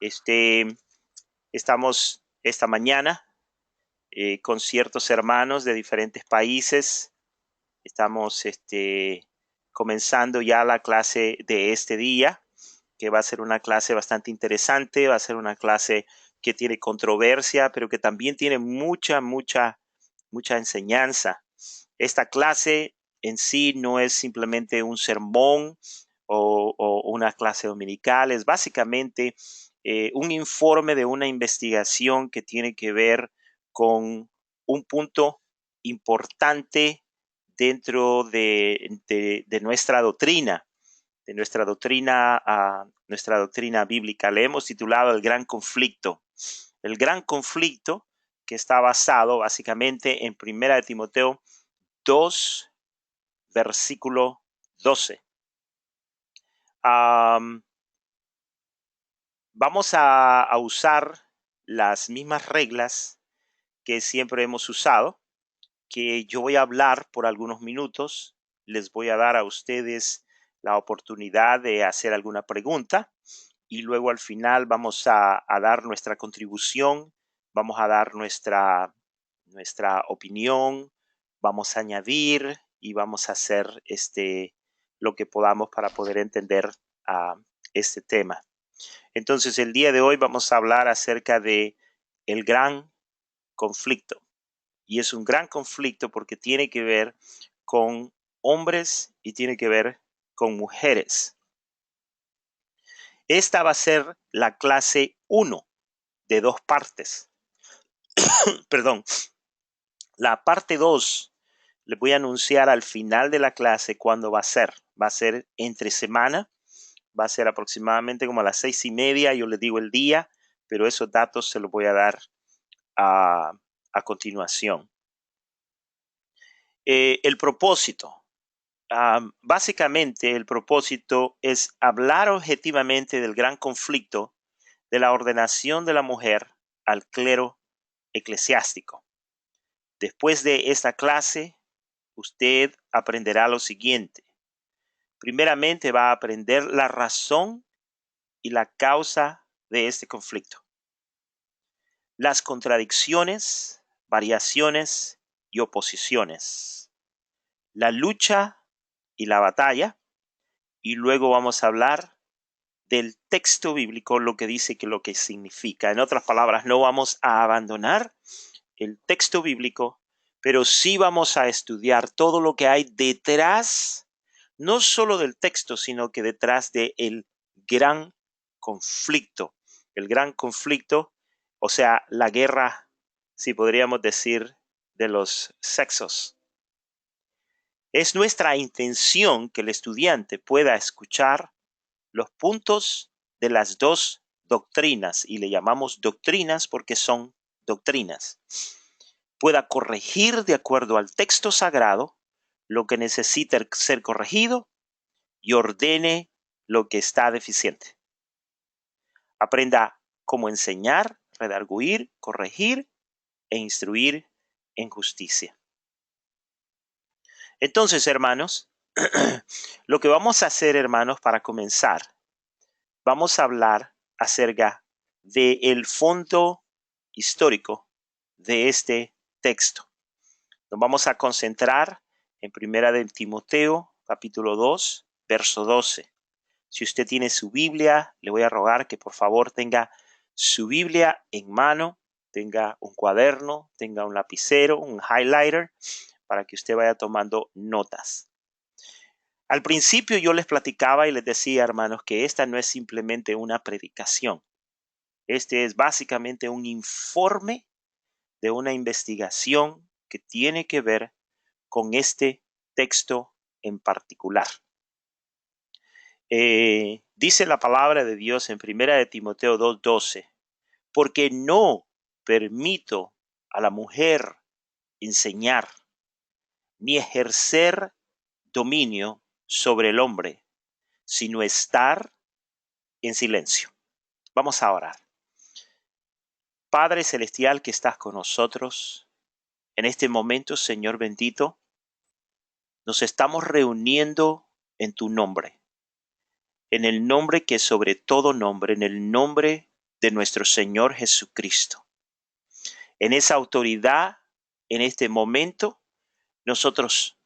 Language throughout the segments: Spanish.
Este, Estamos esta mañana con ciertos hermanos de diferentes países. Estamos comenzando ya la clase de este día, que va a ser una clase bastante interesante, va a ser una clase que tiene controversia, pero que también tiene mucha enseñanza. Esta clase en sí no es simplemente un sermón o una clase dominical, es básicamente un informe de una investigación que tiene que ver con un punto importante dentro de nuestra doctrina bíblica. Le hemos titulado El Gran Conflicto. El Gran Conflicto, que está basado básicamente en Primera de Timoteo 2, versículo 12. Vamos a usar las mismas reglas que siempre hemos usado, que yo voy a hablar por algunos minutos, les voy a dar a ustedes la oportunidad de hacer alguna pregunta y luego al final vamos a dar nuestra contribución, vamos a dar nuestra opinión, vamos a añadir y vamos a hacer lo que podamos para poder entender este tema. Entonces, el día de hoy vamos a hablar acerca de el gran conflicto. Y es un gran conflicto porque tiene que ver con hombres y tiene que ver con mujeres. Esta va a ser la clase 1 de 2 partes. Perdón. La parte 2 les voy a anunciar al final de la clase cuándo va a ser. Va a ser entre semana. Va a ser aproximadamente como a las 6:30. Yo les digo el día, pero esos datos se los voy a dar a continuación. El propósito. Básicamente, el propósito es hablar objetivamente del gran conflicto de la ordenación de la mujer al clero eclesiástico. Después de esta clase, usted aprenderá lo siguiente. Primeramente, va a aprender la razón y la causa de este conflicto, las contradicciones, variaciones y oposiciones, la lucha y la batalla, y luego vamos a hablar del texto bíblico, lo que dice que lo que significa. En otras palabras, no vamos a abandonar el texto bíblico, pero sí vamos a estudiar todo lo que hay detrás, no solo del texto, sino que detrás del gran conflicto. El gran conflicto, o sea, la guerra, si podríamos decir, de los sexos. Es nuestra intención que el estudiante pueda escuchar los puntos de las dos doctrinas, y le llamamos doctrinas porque son doctrinas, pueda corregir de acuerdo al texto sagrado lo que necesita ser corregido y ordene lo que está deficiente. Aprenda cómo enseñar, redarguir, corregir e instruir en justicia. Entonces, hermanos, lo que vamos a hacer, hermanos, para comenzar, vamos a hablar acerca del fondo histórico de este texto. Nos vamos a concentrar en Primera de Timoteo, capítulo 2, verso 12. Si usted tiene su Biblia, le voy a rogar que por favor tenga su Biblia en mano, tenga un cuaderno, tenga un lapicero, un highlighter, para que usted vaya tomando notas. Al principio yo les platicaba y les decía, hermanos, que esta no es simplemente una predicación. Este es básicamente un informe de una investigación que tiene que ver con este texto en particular. Dice la palabra de Dios en Primera de Timoteo 2:12, porque no permito a la mujer enseñar ni ejercer dominio sobre el hombre, sino estar en silencio. Vamos a orar. Padre Celestial que estás con nosotros, en este momento, Señor bendito, nos estamos reuniendo en tu nombre, en el nombre que sobre todo nombre, en el nombre de nuestro Señor Jesucristo. En esa autoridad, en este momento, nosotros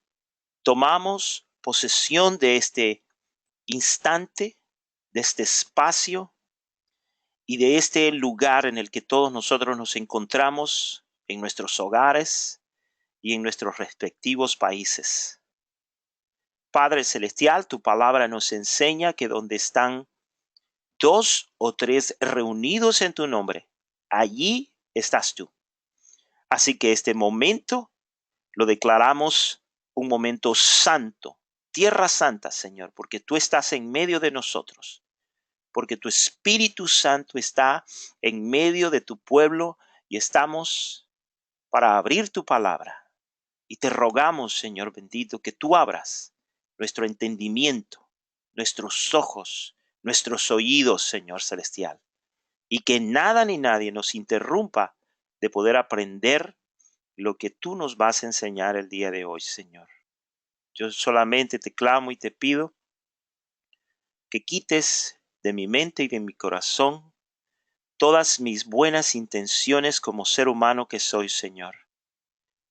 tomamos posesión de este instante, de este espacio y de este lugar en el que todos nosotros nos encontramos en nuestros hogares y en nuestros respectivos países. Padre Celestial, tu palabra nos enseña que donde están 2 o 3 reunidos en tu nombre, allí estás tú. Así que este momento lo declaramos un momento santo, tierra santa, Señor, porque tú estás en medio de nosotros, porque tu Espíritu Santo está en medio de tu pueblo y estamos para abrir tu palabra. Y te rogamos, Señor bendito, que tú abras nuestro entendimiento, nuestros ojos, nuestros oídos, Señor celestial, y que nada ni nadie nos interrumpa de poder aprender lo que tú nos vas a enseñar el día de hoy, Señor. Yo solamente te clamo y te pido que quites de mi mente y de mi corazón todas mis buenas intenciones como ser humano que soy, Señor.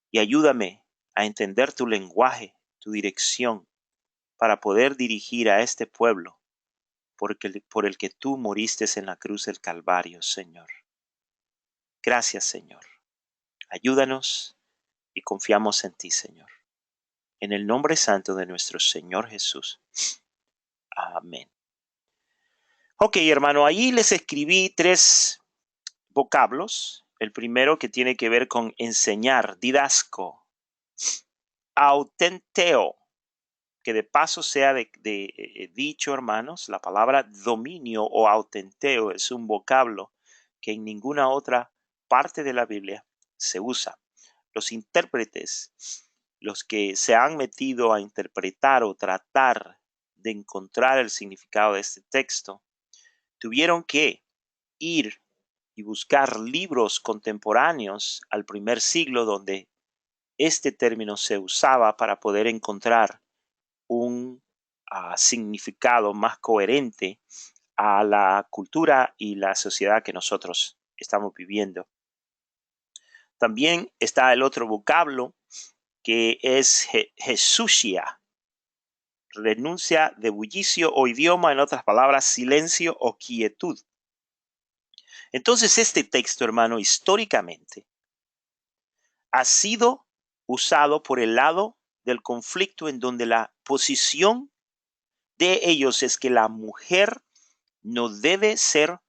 Y ayúdame a entender tu lenguaje, tu dirección, para poder dirigir a este pueblo por el que tú moriste en la cruz del Calvario, Señor. Gracias, Señor. Ayúdanos y confiamos en ti, Señor. En el nombre santo de nuestro Señor Jesús. Amén. Ok, hermano, ahí les escribí 3 vocablos. El primero que tiene que ver con enseñar, didasco. Autenteo, que de paso sea dicho, hermanos, la palabra dominio o autenteo es un vocablo que en ninguna otra parte de la Biblia se usa. Los intérpretes, los que se han metido a interpretar o tratar de encontrar el significado de este texto, tuvieron que ir y buscar libros contemporáneos al primer siglo donde este término se usaba para poder encontrar un significado más coherente a la cultura y la sociedad que nosotros estamos viviendo. También está el otro vocablo que es Jesusia, renuncia de bullicio o idioma, en otras palabras, silencio o quietud. Entonces este texto, hermano, históricamente ha sido usado por el lado del conflicto en donde la posición de ellos es que la mujer no debe ser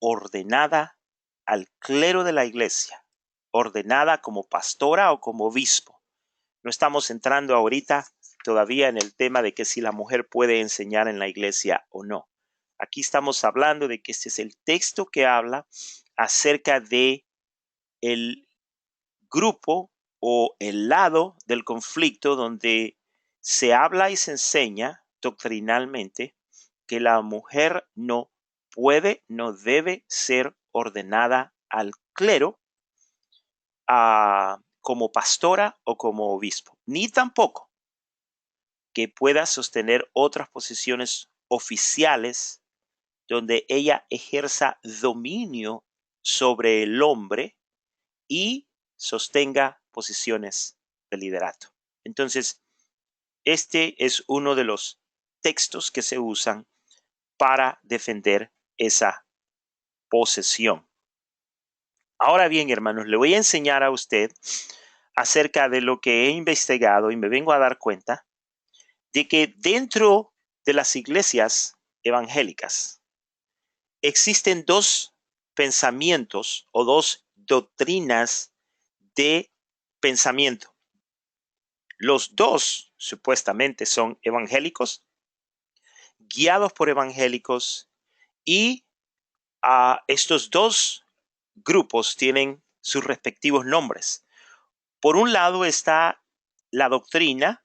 ordenada al clero de la iglesia, ordenada como pastora o como obispo. No estamos entrando ahorita todavía en el tema de que si la mujer puede enseñar en la iglesia o no. Aquí estamos hablando de que este es el texto que habla acerca de el grupo o el lado del conflicto donde se habla y se enseña doctrinalmente que la mujer no puede, no debe ser ordenada al clero como pastora o como obispo, ni tampoco que pueda sostener otras posiciones oficiales donde ella ejerza dominio sobre el hombre y sostenga posiciones de liderato. Entonces, este es uno de los textos que se usan para defender esa posesión. Ahora bien, hermanos, le voy a enseñar a usted acerca de lo que he investigado y me vengo a dar cuenta de que dentro de las iglesias evangélicas existen 2 pensamientos o 2 doctrinas de pensamiento. Los 2 supuestamente son evangélicos, guiados por evangélicos, y estos 2 grupos tienen sus respectivos nombres. Por un lado está la doctrina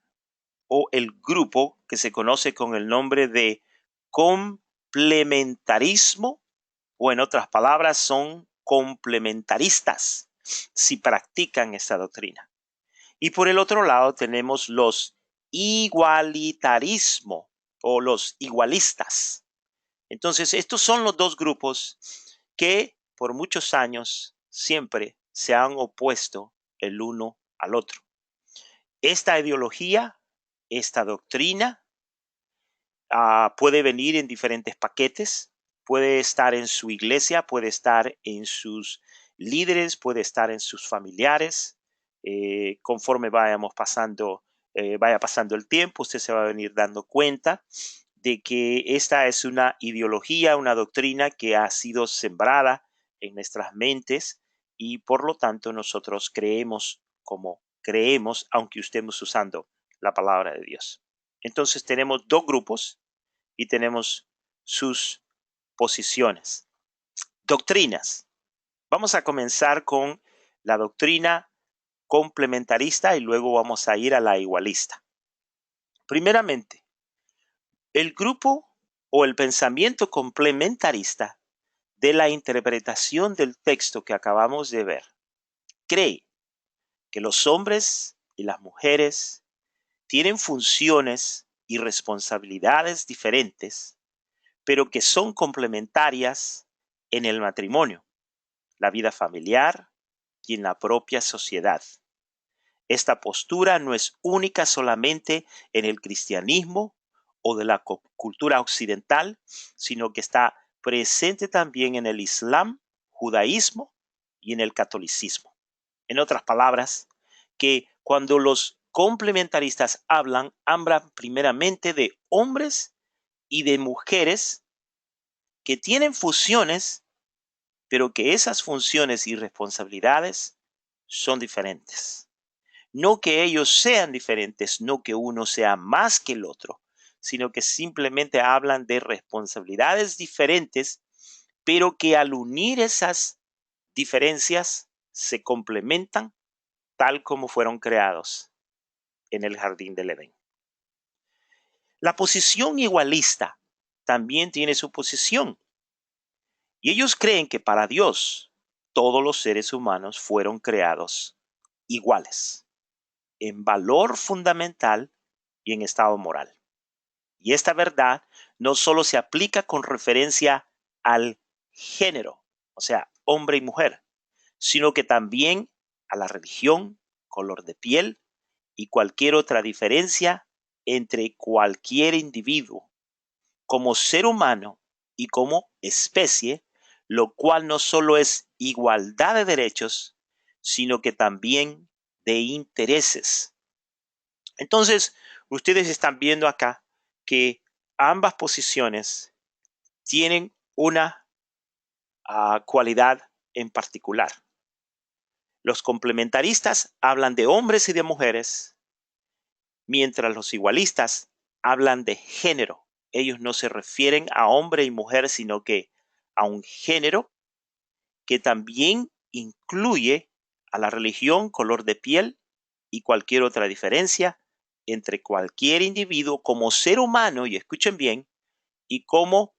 o el grupo que se conoce con el nombre de complementarismo, o en otras palabras son complementaristas si practican esta doctrina. Y por el otro lado tenemos los igualitarismo o los igualistas. Entonces estos son los 2 grupos que por muchos años siempre se han opuesto el uno al otro. Esta ideología, esta doctrina, puede venir en diferentes paquetes, puede estar en su iglesia, puede estar en sus líderes, puede estar en sus familiares. Conforme vaya pasando el tiempo, usted se va a venir dando cuenta de que esta es una ideología, una doctrina que ha sido sembrada en nuestras mentes y por lo tanto nosotros creemos como creemos, aunque estemos usando la palabra de Dios. Entonces tenemos dos grupos y tenemos sus posiciones. Doctrinas. Vamos a comenzar con la doctrina complementarista y luego vamos a ir a la igualista. Primeramente, el grupo o el pensamiento complementarista de la interpretación del texto que acabamos de ver cree que los hombres y las mujeres tienen funciones y responsabilidades diferentes, pero que son complementarias en el matrimonio, la vida familiar y en la propia sociedad. Esta postura no es única solamente en el cristianismo o de la cultura occidental, sino que está presente también en el islam, judaísmo y en el catolicismo. En otras palabras, que cuando los complementaristas hablan primeramente de hombres y de mujeres que tienen funciones, pero que esas funciones y responsabilidades son diferentes. No que ellos sean diferentes, no que uno sea más que el otro, sino que simplemente hablan de responsabilidades diferentes, pero que al unir esas diferencias se complementan tal como fueron creados en el jardín del Edén. La posición igualista también tiene su posición. Y ellos creen que para Dios todos los seres humanos fueron creados iguales, en valor fundamental y en estado moral. Y esta verdad no solo se aplica con referencia al género, o sea, hombre y mujer, sino que también a la religión, color de piel y cualquier otra diferencia entre cualquier individuo. Como ser humano y como especie, lo cual no solo es igualdad de derechos, sino que también de intereses. Entonces, ustedes están viendo acá que ambas posiciones tienen una cualidad en particular. Los complementaristas hablan de hombres y de mujeres, mientras los igualistas hablan de género. Ellos no se refieren a hombre y mujer, sino que a un género que también incluye a la religión, color de piel y cualquier otra diferencia entre cualquier individuo como ser humano, y escuchen bien, y como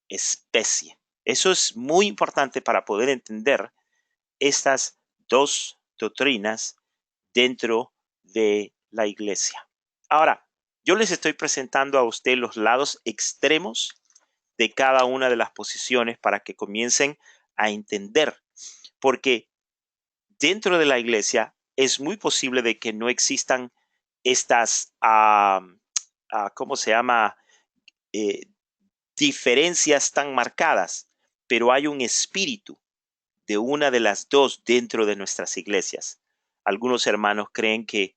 especie. Eso es muy importante para poder entender estas dos doctrinas dentro de la iglesia. Ahora, yo les estoy presentando a usted los lados extremos de cada una de las posiciones para que comiencen a entender, porque dentro de la iglesia es muy posible de que no existan estas, ¿cómo se llama? Eh, diferencias tan marcadas, pero hay un espíritu de una de las dos dentro de nuestras iglesias. Algunos hermanos creen que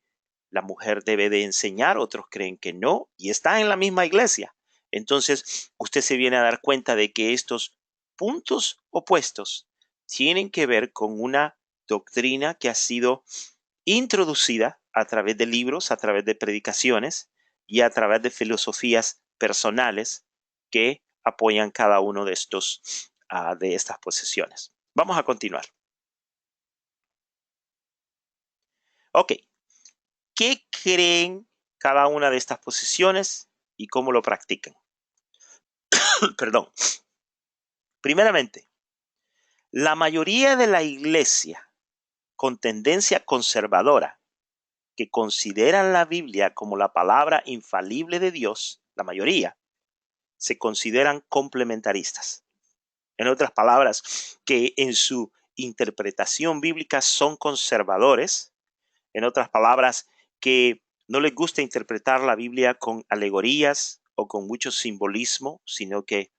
la mujer debe de enseñar, otros creen que no, y está en la misma iglesia. Entonces, usted se viene a dar cuenta de que estos puntos opuestos tienen que ver con una doctrina que ha sido introducida a través de libros, a través de predicaciones y a través de filosofías personales que apoyan cada uno de de estas posiciones. Vamos a continuar. Ok, ¿qué creen cada una de estas posiciones y cómo lo practican? Perdón. Primeramente, la mayoría de la iglesia con tendencia conservadora que consideran la Biblia como la palabra infalible de Dios, la mayoría, se consideran complementaristas. En otras palabras, que en su interpretación bíblica son conservadores. En otras palabras, que no les gusta interpretar la Biblia con alegorías o con mucho simbolismo, sino que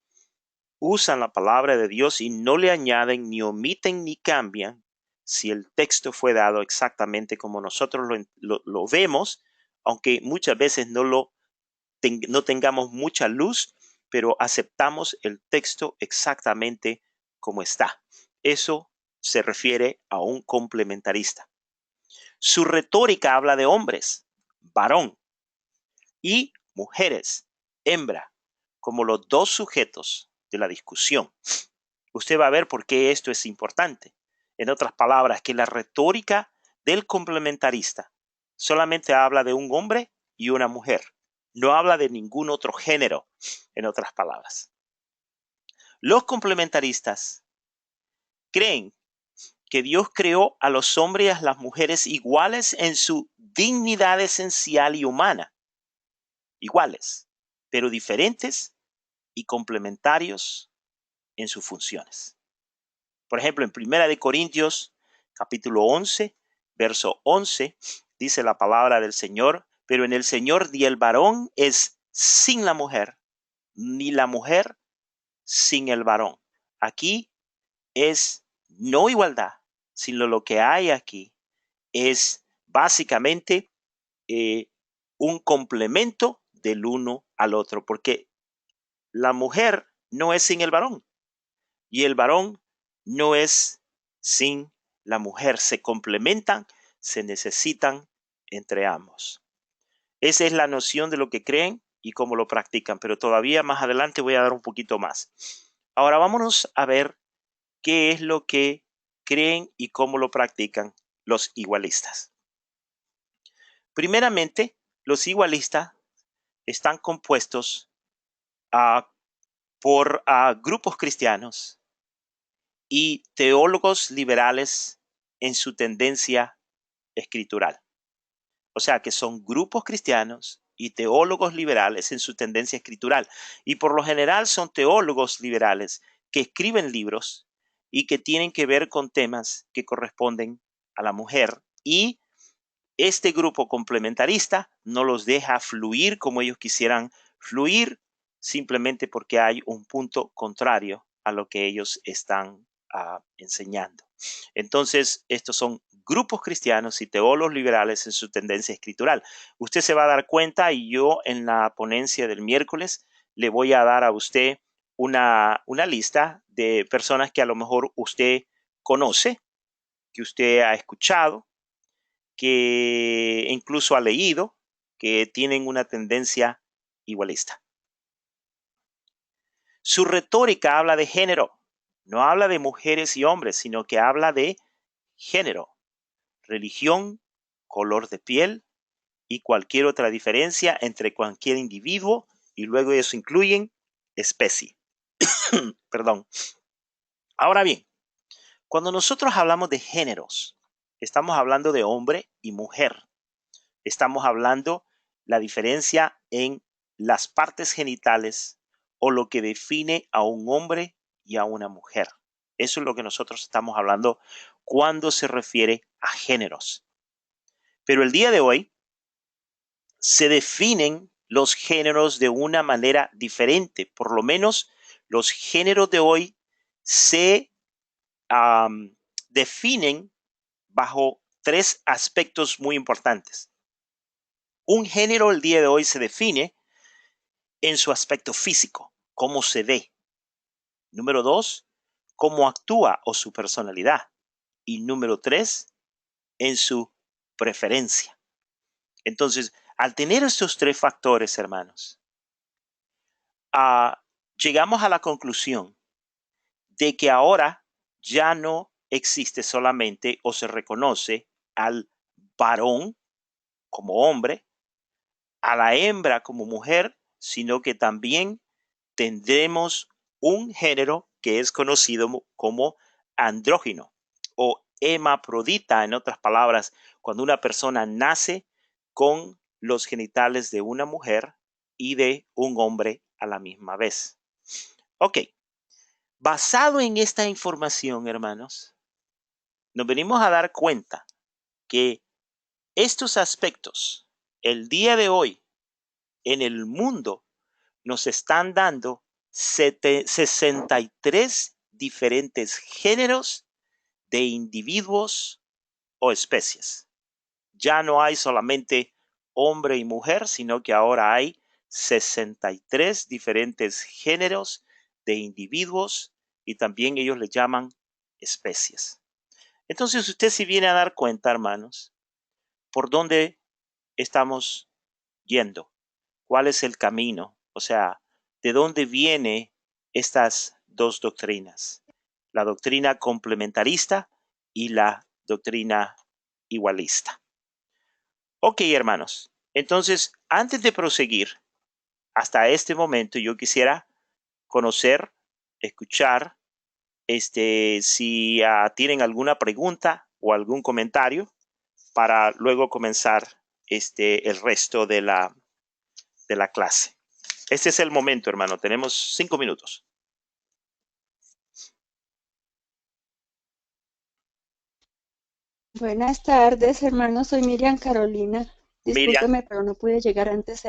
usan la palabra de Dios y no le añaden, ni omiten, ni cambian si el texto fue dado exactamente como nosotros lo vemos, aunque muchas veces no tengamos mucha luz, pero aceptamos el texto exactamente como está. Eso se refiere a un complementarista. Su retórica habla de hombres, varón, y mujeres, hembra, como los dos sujetos de la discusión. Usted va a ver por qué esto es importante. En otras palabras, que la retórica del complementarista solamente habla de un hombre y una mujer. No habla de ningún otro género, en otras palabras. Los complementaristas creen que Dios creó a los hombres y a las mujeres iguales en su dignidad esencial y humana. Iguales, pero diferentes y complementarios en sus funciones. Por ejemplo, en Primera de Corintios, capítulo 11, verso 11, dice la palabra del Señor, pero en el Señor ni el varón es sin la mujer, ni la mujer sin el varón. Aquí es no igualdad, sino lo que hay aquí es básicamente eh, un complemento del uno al otro, porque la mujer no es sin el varón y el varón no es sin la mujer. Se complementan, se necesitan entre ambos. Esa es la noción de lo que creen y cómo lo practican, pero todavía más adelante voy a dar un poquito más. Ahora vámonos a ver qué es lo que creen y cómo lo practican los igualistas. Primeramente, los igualistas están compuestos por grupos cristianos y teólogos liberales en su tendencia escritural. O sea que son grupos cristianos y teólogos liberales en su tendencia escritural. Y por lo general son teólogos liberales que escriben libros y que tienen que ver con temas que corresponden a la mujer. Y este grupo complementarista no los deja fluir como ellos quisieran fluir, simplemente porque hay un punto contrario a lo que ellos están enseñando. Entonces, estos son grupos cristianos y teólogos liberales en su tendencia escritural. Usted se va a dar cuenta, y yo en la ponencia del miércoles le voy a dar a usted una lista de personas que a lo mejor usted conoce, que usted ha escuchado, que incluso ha leído, que tienen una tendencia igualista. Su retórica habla de género, no habla de mujeres y hombres, sino que habla de género, religión, color de piel y cualquier otra diferencia entre cualquier individuo, y luego ellos incluyen especie. Perdón. Ahora bien, cuando nosotros hablamos de géneros, estamos hablando de hombre y mujer. Estamos hablando la diferencia en las partes genitales o lo que define a un hombre y a una mujer. Eso es lo que nosotros estamos hablando cuando se refiere a géneros. Pero el día de hoy se definen los géneros de una manera diferente. Por lo menos los géneros de hoy se definen bajo tres aspectos muy importantes. Un género el día de hoy se define en su aspecto físico, cómo se ve. Número 2, cómo actúa o su personalidad. Y número 3, en su preferencia. Entonces, al tener estos tres factores, hermanos, llegamos a la conclusión de que ahora ya no existe solamente o se reconoce al varón como hombre, a la hembra como mujer, sino que también tendremos un género que es conocido como andrógino o hemafrodita. En otras palabras, cuando una persona nace con los genitales de una mujer y de un hombre a la misma vez. Ok, Basado en esta información, hermanos, nos venimos a dar cuenta que estos aspectos, el día de hoy, en el mundo, nos están dando 63 diferentes géneros de individuos o especies. Ya no hay solamente hombre y mujer, sino que ahora hay 63 diferentes géneros de individuos y también ellos le llaman especies. Entonces usted se viene a dar cuenta, hermanos, por dónde estamos yendo, cuál es el camino, o sea, de dónde vienen estas dos doctrinas, la doctrina complementarista y la doctrina igualista. Ok, hermanos, entonces, antes de proseguir, hasta este momento yo quisiera conocer, escuchar, si tienen alguna pregunta o algún comentario para luego comenzar el resto de la clase. Este es el momento, hermano. Tenemos 5 minutos. Buenas tardes, hermano. Soy Miriam Carolina. Miriam, Discúlpeme, pero no pude llegar antes.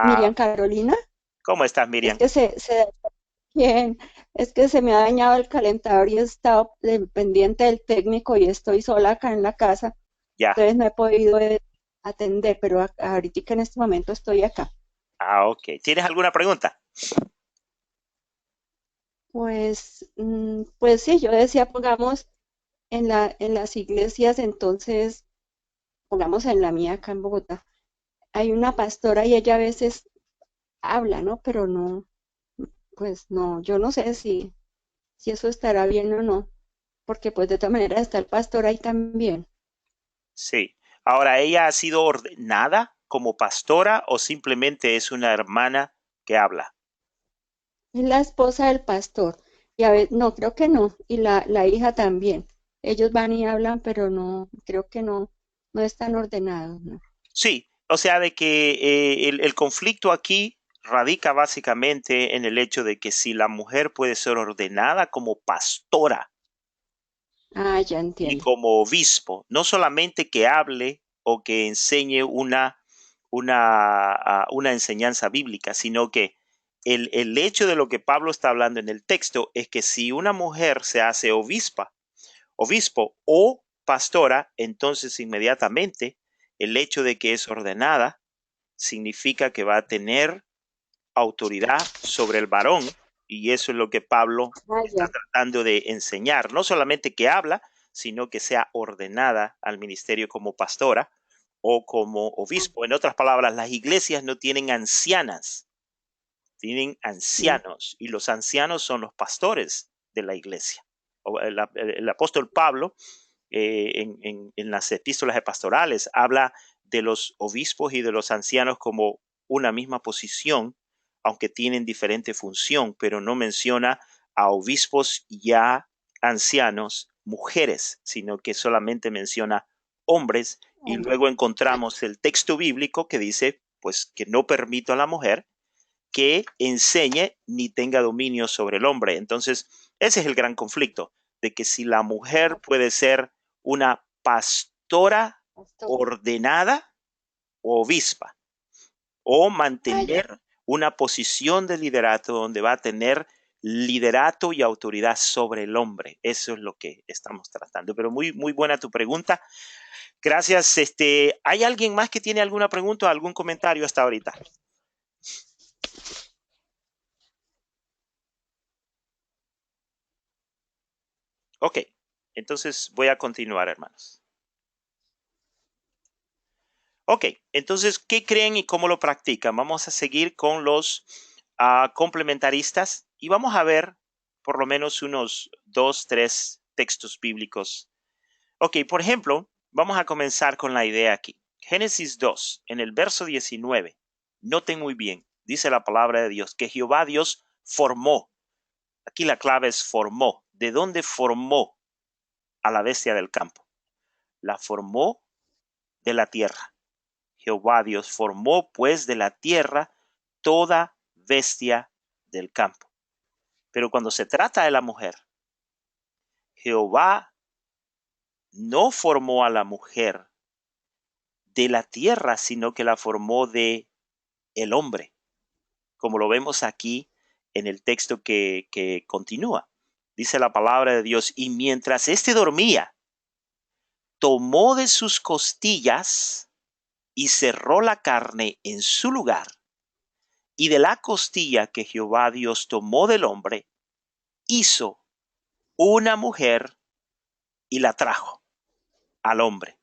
Miriam Carolina. ¿cómo estás, Es Miriam? que bien, es que se me ha dañado el calentador y he estado pendiente del técnico y estoy sola acá en la casa. Ya. Entonces no he podido atender, pero ahorita en este momento estoy acá. Ok. ¿Tienes alguna pregunta? Pues sí, yo decía, pongamos en las iglesias, entonces, pongamos en la mía acá en Bogotá. Hay una pastora y ella a veces habla, ¿no? Pero no, pues no, yo no sé si eso estará bien o no, porque pues de todas maneras está el pastor ahí también. Sí. Ahora, ¿ella ha sido ordenada como pastora o simplemente es una hermana que habla? Es la esposa del pastor. Y a veces, no, creo que no. Y la hija también. Ellos van y hablan, pero no, creo que no, no están ordenados, ¿no? Sí, o sea, de que el conflicto aquí radica básicamente en el hecho de que si la mujer puede ser ordenada como pastora Ah, ya y entiendo. como obispo, no solamente que hable o que enseñe una enseñanza bíblica, sino que el hecho de lo que Pablo está hablando en el texto es que si una mujer se hace obispo o pastora, entonces inmediatamente el hecho de que es ordenada significa que va a tener autoridad sobre el varón, y eso es lo que Pablo Ah, está ya. tratando de enseñar, no solamente que habla, sino que sea ordenada al ministerio como pastora o como obispo. En otras palabras, las iglesias no tienen ancianas, tienen Sí. ancianos, y los ancianos son los pastores de la iglesia. El apóstol Pablo, en las epístolas pastorales, habla de los obispos y de los ancianos como una misma posición, aunque tienen diferente función, pero no menciona a obispos y a ancianos mujeres, sino que solamente menciona hombres, y Oh, luego encontramos el texto bíblico que dice, pues, que no permito a la mujer que enseñe ni tenga dominio sobre el hombre. Entonces, ese es el gran conflicto, de que si la mujer puede ser una pastora pastor. ordenada o obispa, o Ah, ya. mantener una posición de liderato donde va a tener liderato y autoridad sobre el hombre. Eso es lo que estamos tratando. Pero muy, muy buena tu pregunta. Gracias. ¿Hay alguien más que tiene alguna pregunta o algún comentario hasta ahorita? Ok, entonces voy a continuar, hermanos. Ok, entonces, ¿qué creen y cómo lo practican? Vamos a seguir con los complementaristas y vamos a ver por lo menos unos 2, 3 textos bíblicos. Ok, por ejemplo, vamos a comenzar con la idea aquí. Génesis 2, en el verso 19. Noten muy bien, dice la palabra de Dios, que Jehová Dios formó. Aquí la clave es formó. ¿De dónde formó a la bestia del campo? La formó de la tierra. Jehová Dios formó pues de la tierra toda bestia del campo. Pero cuando se trata de la mujer, Jehová no formó a la mujer de la tierra, sino que la formó de el hombre, como lo vemos aquí en el texto que continúa. Dice la palabra de Dios, y mientras éste dormía, tomó de sus costillas y cerró la carne en su lugar. Y de la costilla que Jehová Dios tomó del hombre, hizo una mujer y la trajo al hombre.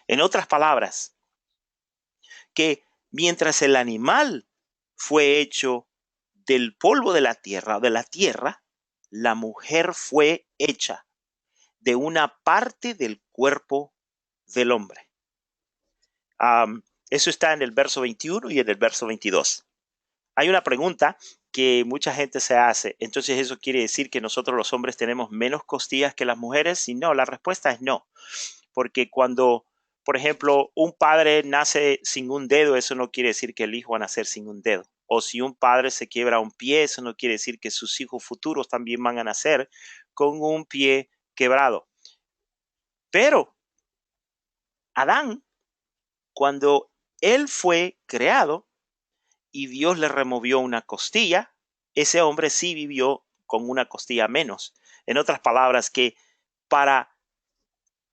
En otras palabras, que mientras el animal fue hecho del polvo de la tierra, la mujer fue hecha de una parte del cuerpo del hombre. Eso está en el verso 21 y en el verso 22. Hay una pregunta que mucha gente se hace. Entonces, ¿eso quiere decir que nosotros los hombres tenemos menos costillas que las mujeres? Y no, la respuesta es no. Porque cuando, por ejemplo, un padre nace sin un dedo, eso no quiere decir que el hijo va a nacer sin un dedo. O si un padre se quiebra un pie, eso no quiere decir que sus hijos futuros también van a nacer con un pie quebrado. Pero Adán, cuando él fue creado y Dios le removió una costilla, ese hombre sí vivió con una costilla menos. En otras palabras, que para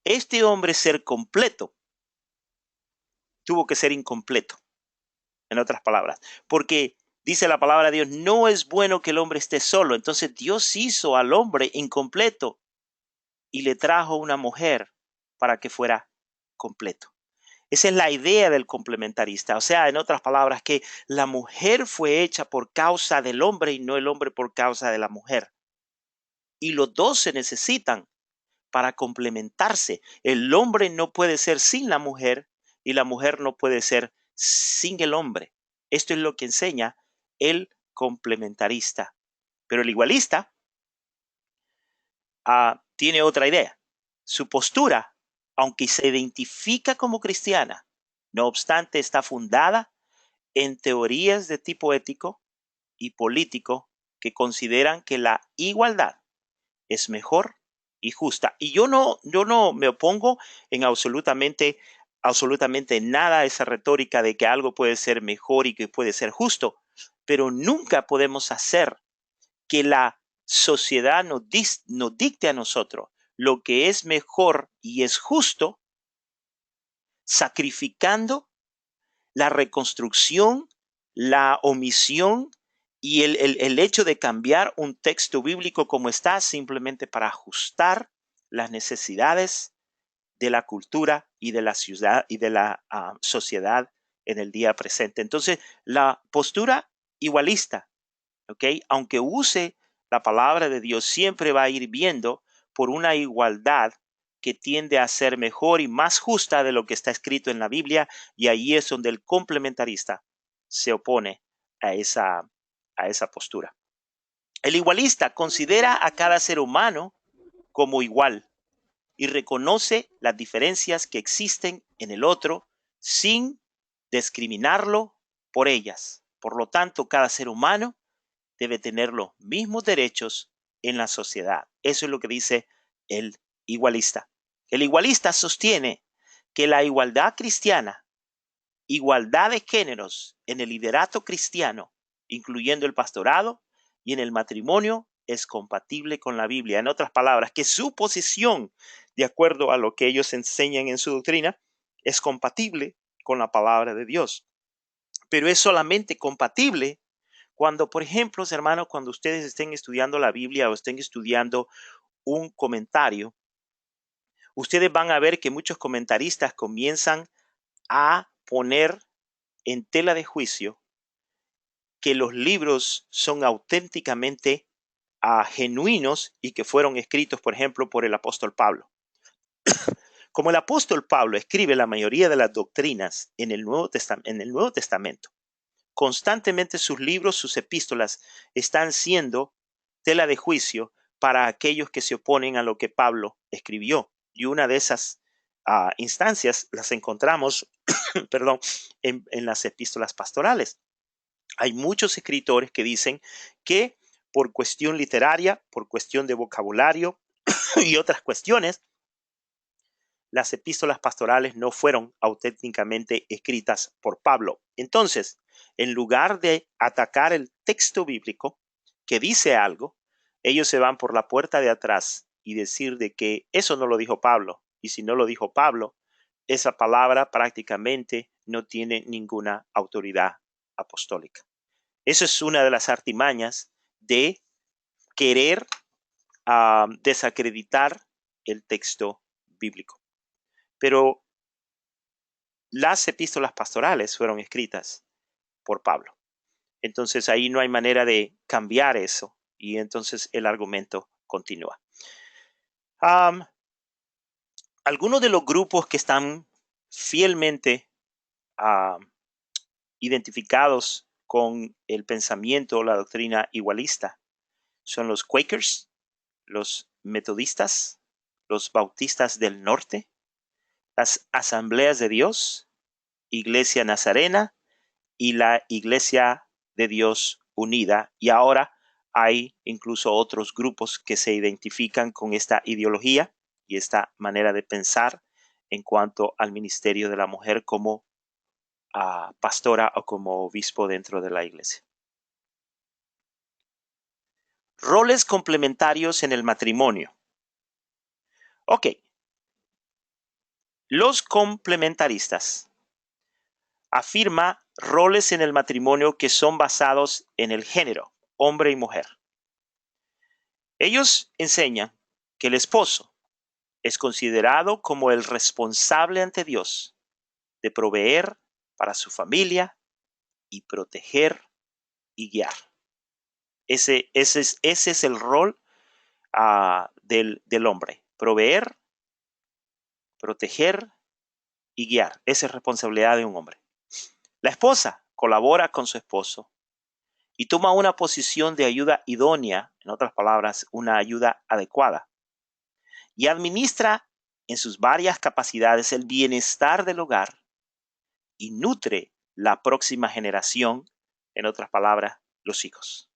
este hombre ser completo, tuvo que ser incompleto. En otras palabras, porque dice la palabra de Dios, no es bueno que el hombre esté solo. Entonces Dios hizo al hombre incompleto y le trajo una mujer para que fuera completo. Esa es la idea del complementarista. O sea, en otras palabras, que la mujer fue hecha por causa del hombre y no el hombre por causa de la mujer. Y los dos se necesitan para complementarse. El hombre no puede ser sin la mujer y la mujer no puede ser sin el hombre. Esto es lo que enseña el complementarista. Pero el igualista tiene otra idea. Su postura, aunque se identifica como cristiana, no obstante está fundada en teorías de tipo ético y político que consideran que la igualdad es mejor y justa. Y yo no me opongo en absolutamente nada a esa retórica de que algo puede ser mejor y que puede ser justo, pero nunca podemos hacer que la sociedad nos dicte a nosotros lo que es mejor y es justo, sacrificando la reconstrucción, la omisión y el hecho de cambiar un texto bíblico como está simplemente para ajustar las necesidades de la cultura y de la ciudad y de la sociedad en el día presente. Entonces, la postura igualista, ¿ok? Aunque use la palabra de Dios, siempre va a ir viendo por una igualdad que tiende a ser mejor y más justa de lo que está escrito en la Biblia, y ahí es donde el complementarista se opone a esa postura. El igualista considera a cada ser humano como igual y reconoce las diferencias que existen en el otro sin discriminarlo por ellas. Por lo tanto, cada ser humano debe tener los mismos derechos en la sociedad. Eso es lo que dice el igualista. El igualista sostiene que la igualdad cristiana, igualdad de géneros en el liderato cristiano, incluyendo el pastorado y en el matrimonio, es compatible con la Biblia. En otras palabras, que su posición, de acuerdo a lo que ellos enseñan en su doctrina, es compatible con la palabra de Dios. Pero es solamente compatible cuando, por ejemplo, hermanos, cuando ustedes estén estudiando la Biblia o estén estudiando un comentario, ustedes van a ver que muchos comentaristas comienzan a poner en tela de juicio que los libros son auténticamente genuinos y que fueron escritos, por ejemplo, por el apóstol Pablo. Como el apóstol Pablo escribe la mayoría de las doctrinas en el Nuevo Testamento, constantemente sus libros, sus epístolas están siendo tela de juicio para aquellos que se oponen a lo que Pablo escribió. Y una de esas instancias las encontramos perdón, en las epístolas pastorales. Hay muchos escritores que dicen que por cuestión literaria, por cuestión de vocabulario y otras cuestiones, las epístolas pastorales no fueron auténticamente escritas por Pablo. Entonces, en lugar de atacar el texto bíblico que dice algo, ellos se van por la puerta de atrás y decir de que eso no lo dijo Pablo. Y si no lo dijo Pablo, esa palabra prácticamente no tiene ninguna autoridad apostólica. Eso es una de las artimañas de querer desacreditar el texto bíblico. Pero las epístolas pastorales fueron escritas por Pablo. Entonces ahí no hay manera de cambiar eso y entonces el argumento continúa. Algunos de los grupos que están fielmente identificados con el pensamiento o la doctrina igualista son los Quakers, los metodistas, los bautistas del norte, las asambleas de Dios, Iglesia Nazarena y la Iglesia de Dios Unida. Y ahora hay incluso otros grupos que se identifican con esta ideología y esta manera de pensar en cuanto al ministerio de la mujer como pastora o como obispo dentro de la iglesia. Roles complementarios en el matrimonio. Ok. Los complementaristas afirman roles en el matrimonio que son basados en el género, hombre y mujer. Ellos enseñan que el esposo es considerado como el responsable ante Dios de proveer para su familia y proteger y guiar. Ese es el rol del hombre, proveer, proteger y guiar. Esa es responsabilidad de un hombre. La esposa colabora con su esposo y toma una posición de ayuda idónea, en otras palabras, una ayuda adecuada, y administra en sus varias capacidades el bienestar del hogar y nutre la próxima generación, en otras palabras, los hijos.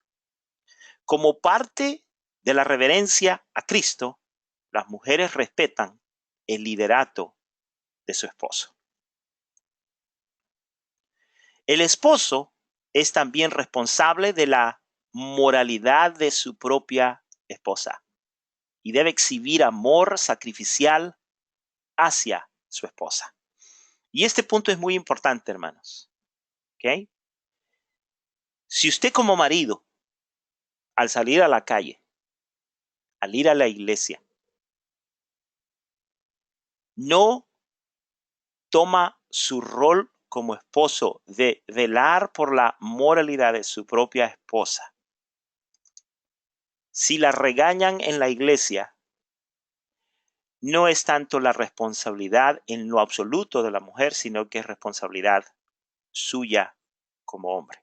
Como parte de la reverencia a Cristo, las mujeres respetan el liderato de su esposo. El esposo es también responsable de la moralidad de su propia esposa y debe exhibir amor sacrificial hacia su esposa. Y este punto es muy importante, hermanos. ¿Okay? Si usted como marido, al salir a la calle, al ir a la iglesia, no toma su rol como esposo de velar por la moralidad de su propia esposa, si la regañan en la iglesia, no es tanto la responsabilidad en lo absoluto de la mujer, sino que es responsabilidad suya como hombre.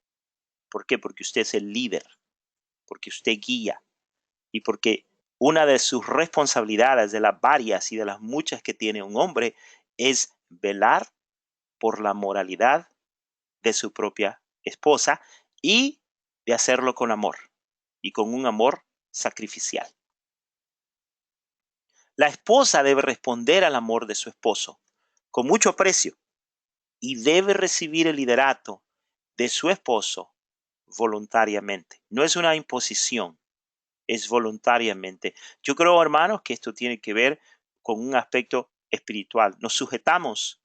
¿Por qué? Porque usted es el líder, porque usted guía y porque una de sus responsabilidades, de las varias y de las muchas que tiene un hombre, es velar por la moralidad de su propia esposa y de hacerlo con amor y con un amor sacrificial. La esposa debe responder al amor de su esposo con mucho aprecio y debe recibir el liderato de su esposo voluntariamente. No es una imposición, es voluntariamente. Yo creo, hermanos, que esto tiene que ver con un aspecto espiritual. Nos sujetamos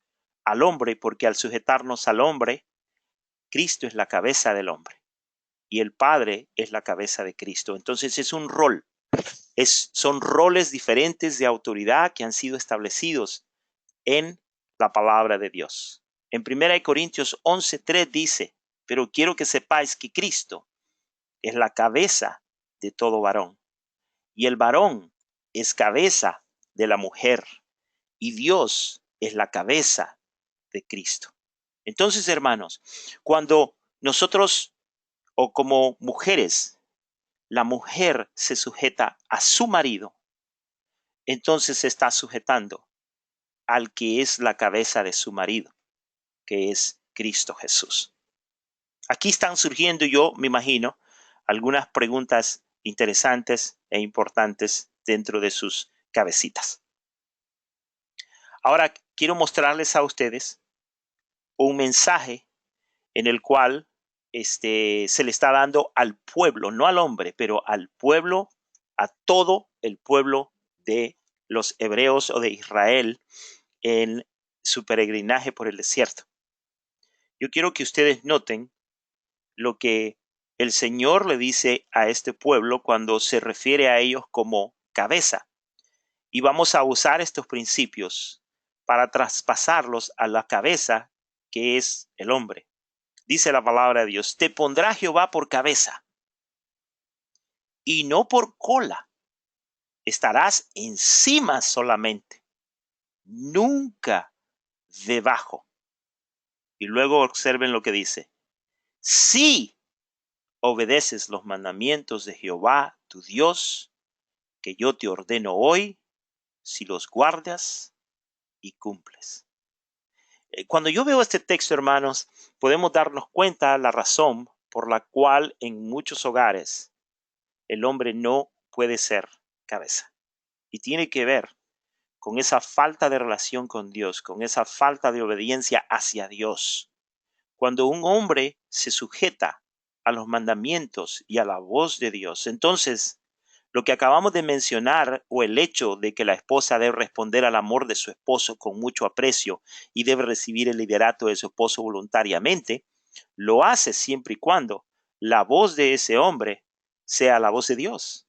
al hombre porque al sujetarnos al hombre, Cristo es la cabeza del hombre y el Padre es la cabeza de Cristo. Entonces es un rol. Son roles diferentes de autoridad que han sido establecidos en la palabra de Dios. En 1 Corintios 11:3 dice, pero quiero que sepáis que Cristo es la cabeza de todo varón, y el varón es cabeza de la mujer, y Dios es la cabeza de Cristo. Entonces, hermanos, cuando nosotros o como mujeres, la mujer se sujeta a su marido, entonces se está sujetando al que es la cabeza de su marido, que es Cristo Jesús. Aquí están surgiendo, yo me imagino, algunas preguntas interesantes e importantes dentro de sus cabecitas. Ahora quiero mostrarles a ustedes un mensaje en el cual se le está dando al pueblo, no al hombre, pero al pueblo, a todo el pueblo de los hebreos o de Israel en su peregrinaje por el desierto. Yo quiero que ustedes noten lo que el Señor le dice a este pueblo cuando se refiere a ellos como cabeza. Y vamos a usar estos principios para traspasarlos a la cabeza que es el hombre. Dice la palabra de Dios, te pondrá Jehová por cabeza y no por cola. Estarás encima solamente, nunca debajo. Y luego observen lo que dice. Si obedeces los mandamientos de Jehová, tu Dios, que yo te ordeno hoy, si los guardas y cumples. Cuando yo veo este texto, hermanos, podemos darnos cuenta la razón por la cual en muchos hogares el hombre no puede ser cabeza. Y tiene que ver con esa falta de relación con Dios, con esa falta de obediencia hacia Dios. Cuando un hombre se sujeta a los mandamientos y a la voz de Dios, entonces lo que acabamos de mencionar, o el hecho de que la esposa debe responder al amor de su esposo con mucho aprecio y debe recibir el liderato de su esposo voluntariamente, lo hace siempre y cuando la voz de ese hombre sea la voz de Dios,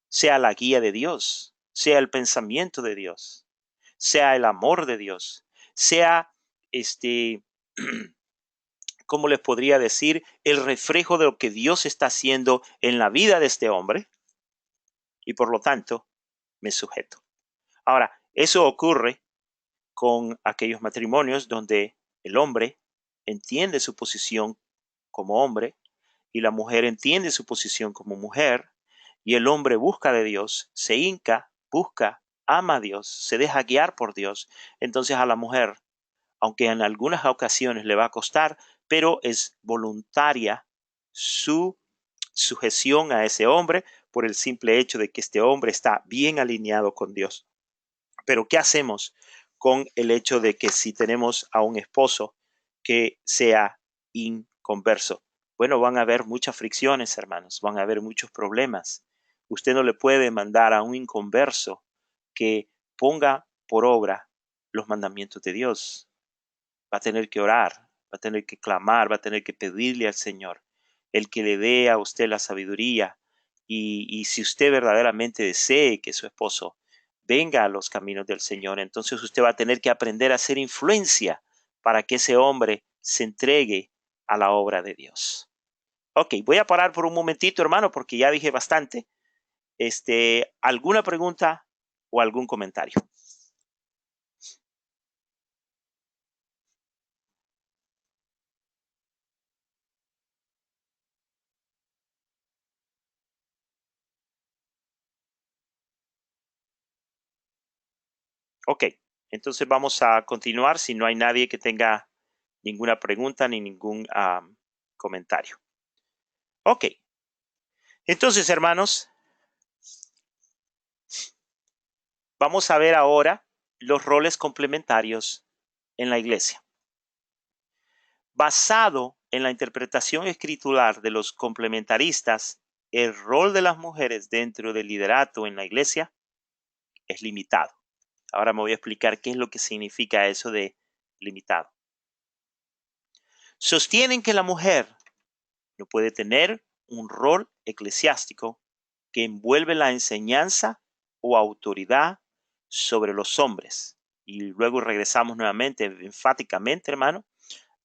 sea la guía de Dios, sea el pensamiento de Dios, sea el amor de Dios, sea ¿cómo les podría decir? El reflejo de lo que Dios está haciendo en la vida de este hombre, y por lo tanto me sujeto. Ahora, eso ocurre con aquellos matrimonios donde el hombre entiende su posición como hombre y la mujer entiende su posición como mujer, y el hombre busca de Dios, se hinca, busca, ama a Dios, se deja guiar por Dios. Entonces a la mujer, aunque en algunas ocasiones le va a costar, pero es voluntaria su sujeción a ese hombre por el simple hecho de que este hombre está bien alineado con Dios. Pero ¿qué hacemos con el hecho de que si tenemos a un esposo que sea inconverso? Bueno, van a haber muchas fricciones, hermanos, van a haber muchos problemas. Usted no le puede mandar a un inconverso que ponga por obra los mandamientos de Dios. Va a tener que orar, va a tener que clamar, va a tener que pedirle al Señor el que le dé a usted la sabiduría. Y si usted verdaderamente desee que su esposo venga a los caminos del Señor, entonces usted va a tener que aprender a hacer influencia para que ese hombre se entregue a la obra de Dios. Ok, voy a parar por un momentito, hermano, porque ya dije bastante. ¿Alguna pregunta o algún comentario? Ok, entonces vamos a continuar si no hay nadie que tenga ninguna pregunta ni ningún comentario. Ok, entonces hermanos, vamos a ver ahora los roles complementarios en la iglesia. Basado en la interpretación escritural de los complementaristas, el rol de las mujeres dentro del liderato en la iglesia es limitado. Ahora me voy a explicar qué es lo que significa eso de limitado. Sostienen que la mujer no puede tener un rol eclesiástico que envuelve la enseñanza o autoridad sobre los hombres. Y luego regresamos nuevamente, enfáticamente, hermano,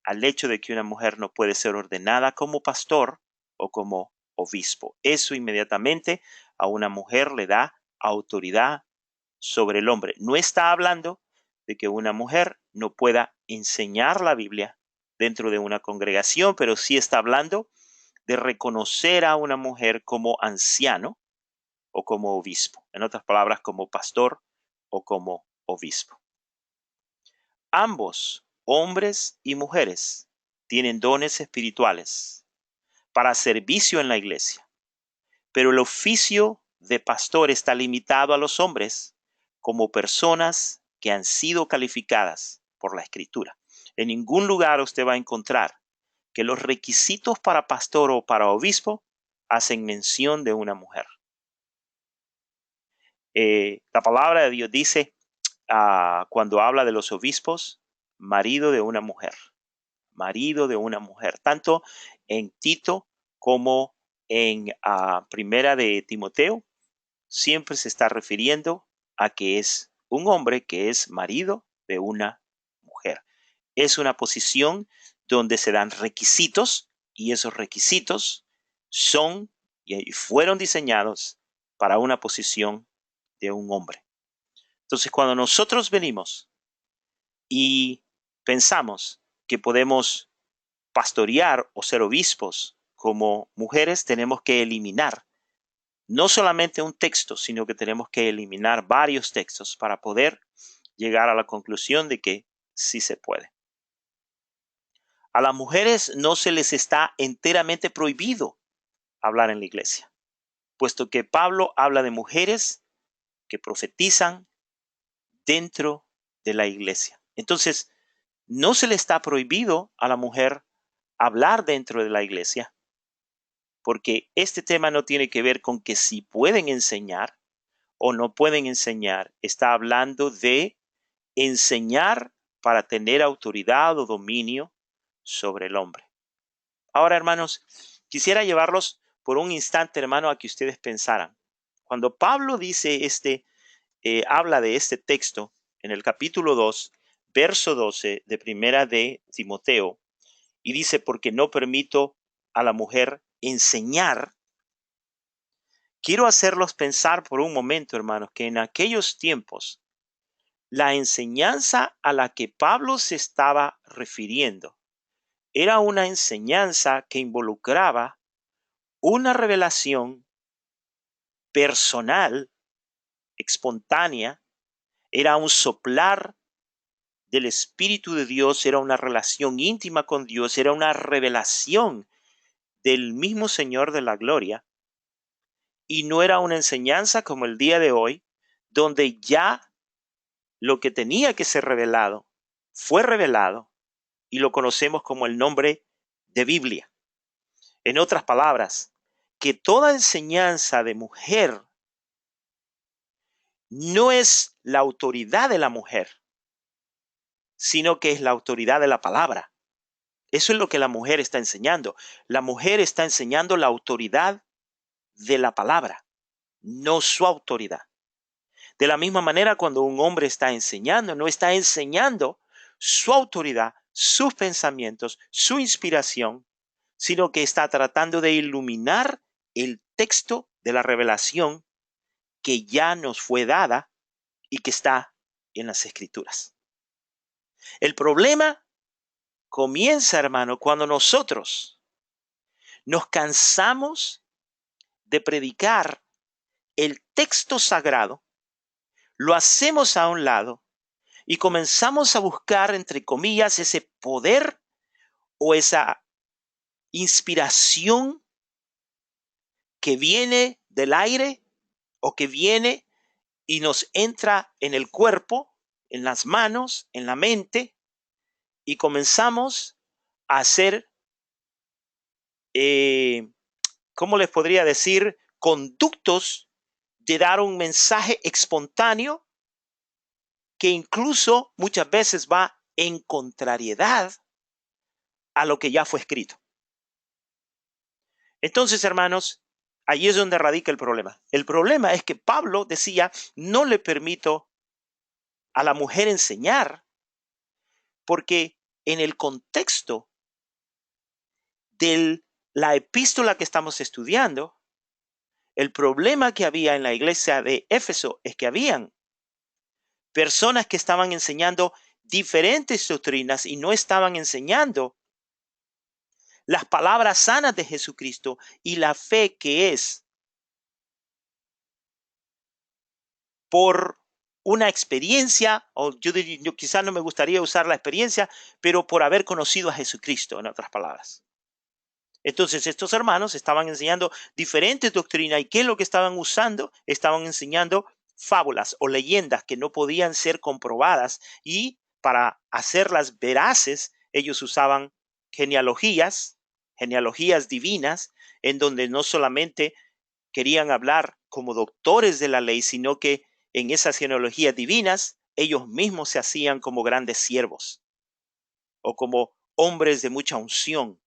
al hecho de que una mujer no puede ser ordenada como pastor o como obispo. Eso inmediatamente a una mujer le da autoridad sobre el hombre. No está hablando de que una mujer no pueda enseñar la Biblia dentro de una congregación, pero sí está hablando de reconocer a una mujer como anciano o como obispo. En otras palabras, como pastor o como obispo. Ambos, hombres y mujeres, tienen dones espirituales para servicio en la iglesia. Pero el oficio de pastor está limitado a los hombres como personas que han sido calificadas por la Escritura. En ningún lugar usted va a encontrar que los requisitos para pastor o para obispo hacen mención de una mujer. La palabra de Dios dice, cuando habla de los obispos, marido de una mujer. Marido de una mujer. Tanto en Tito como en Primera de Timoteo, siempre se está refiriendo a que es un hombre que es marido de una mujer. Es una posición donde se dan requisitos y esos requisitos son y fueron diseñados para una posición de un hombre. Entonces, cuando nosotros venimos y pensamos que podemos pastorear o ser obispos como mujeres, tenemos que eliminar no solamente un texto, sino que tenemos que eliminar varios textos para poder llegar a la conclusión de que sí se puede. A las mujeres no se les está enteramente prohibido hablar en la iglesia, puesto que Pablo habla de mujeres que profetizan dentro de la iglesia. Entonces, no se le está prohibido a la mujer hablar dentro de la iglesia, porque este tema no tiene que ver con que si pueden enseñar o no pueden enseñar. Está hablando de enseñar para tener autoridad o dominio sobre el hombre. Ahora, hermanos, quisiera llevarlos por un instante, hermano, a que ustedes pensaran. Cuando Pablo dice habla de este texto en el capítulo 2, verso 12 de Primera de Timoteo, y dice, porque no permito a la mujer enseñar. Quiero hacerlos pensar por un momento, hermanos, que en aquellos tiempos la enseñanza a la que Pablo se estaba refiriendo era una enseñanza que involucraba una revelación personal, espontánea, era un soplar del Espíritu de Dios, era una relación íntima con Dios, era una revelación del mismo Señor de la gloria, y no era una enseñanza como el día de hoy, donde ya lo que tenía que ser revelado fue revelado y lo conocemos como el nombre de Biblia. En otras palabras, que toda enseñanza de mujer no es la autoridad de la mujer, sino que es la autoridad de la palabra. Eso es lo que la mujer está enseñando. La mujer está enseñando la autoridad de la palabra, no su autoridad. De la misma manera, cuando un hombre está enseñando, no está enseñando su autoridad, sus pensamientos, su inspiración, sino que está tratando de iluminar el texto de la revelación que ya nos fue dada y que está en las Escrituras. El problema comienza, hermano, cuando nosotros nos cansamos de predicar el texto sagrado, lo hacemos a un lado y comenzamos a buscar, entre comillas, ese poder o esa inspiración que viene del aire o que viene y nos entra en el cuerpo, en las manos, en la mente, y comenzamos a hacer, ¿cómo les podría decir? Conductos de dar un mensaje espontáneo que incluso muchas veces va en contrariedad a lo que ya fue escrito. Entonces, hermanos, ahí es donde radica el problema. El problema es que Pablo decía, no le permito a la mujer enseñar, porque en el contexto de la epístola que estamos estudiando, el problema que había en la iglesia de Éfeso es que habían personas que estaban enseñando diferentes doctrinas y no estaban enseñando las palabras sanas de Jesucristo y la fe que es por una experiencia, o yo quizás no me gustaría usar la experiencia, pero por haber conocido a Jesucristo, en otras palabras. Entonces estos hermanos estaban enseñando diferentes doctrinas. ¿Y qué es lo que estaban usando? Estaban enseñando fábulas o leyendas que no podían ser comprobadas, y para hacerlas veraces ellos usaban genealogías, genealogías divinas, en donde no solamente querían hablar como doctores de la ley, sino que en esas genealogías divinas ellos mismos se hacían como grandes siervos o como hombres de mucha unción.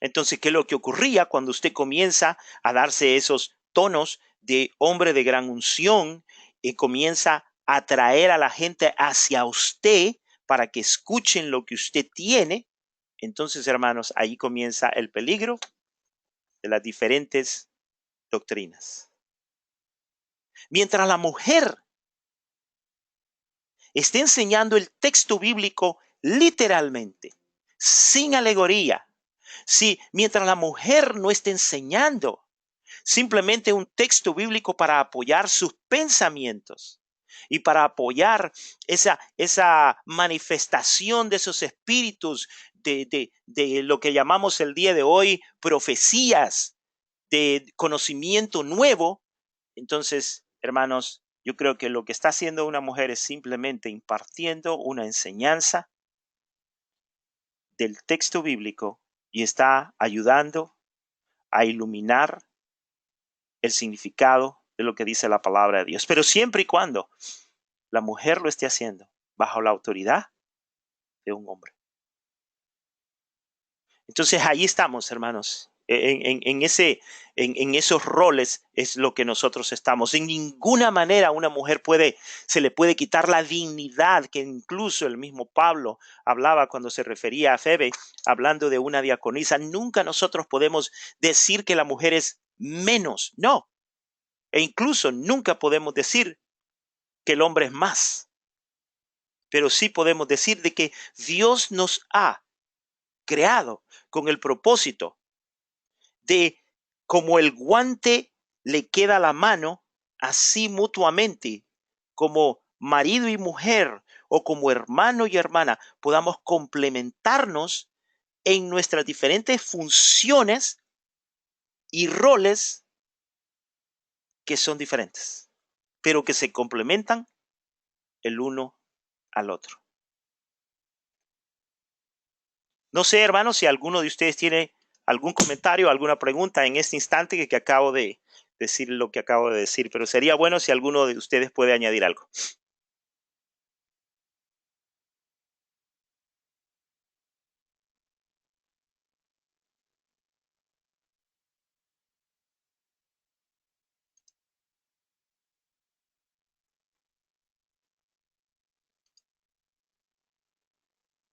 Entonces, ¿qué es lo que ocurría cuando usted comienza a darse esos tonos de hombre de gran unción y comienza a atraer a la gente hacia usted para que escuchen lo que usted tiene? Entonces, hermanos, ahí comienza el peligro de las diferentes doctrinas. Mientras la mujer esté enseñando el texto bíblico literalmente, sin alegoría, si mientras la mujer no esté enseñando simplemente un texto bíblico para apoyar sus pensamientos y para apoyar esa manifestación de esos espíritus, de lo que llamamos el día de hoy profecías, de conocimiento nuevo, entonces, hermanos, yo creo que lo que está haciendo una mujer es simplemente impartiendo una enseñanza del texto bíblico y está ayudando a iluminar el significado de lo que dice la palabra de Dios. Pero siempre y cuando la mujer lo esté haciendo bajo la autoridad de un hombre. Entonces ahí estamos, hermanos. En esos roles es lo que nosotros estamos. En ninguna manera a una mujer se le puede quitar la dignidad que incluso el mismo Pablo hablaba cuando se refería a Febe, hablando de una diaconisa. Nunca nosotros podemos decir que la mujer es menos. No. E incluso nunca podemos decir que el hombre es más. Pero sí podemos decir de que Dios nos ha creado con el propósito de, como el guante le queda a la mano, así mutuamente, como marido y mujer o como hermano y hermana, podamos complementarnos en nuestras diferentes funciones y roles que son diferentes, pero que se complementan el uno al otro. No sé, hermanos, si alguno de ustedes tiene algún comentario, alguna pregunta en este instante que acabo de decir lo que acabo de decir, pero sería bueno si alguno de ustedes puede añadir algo.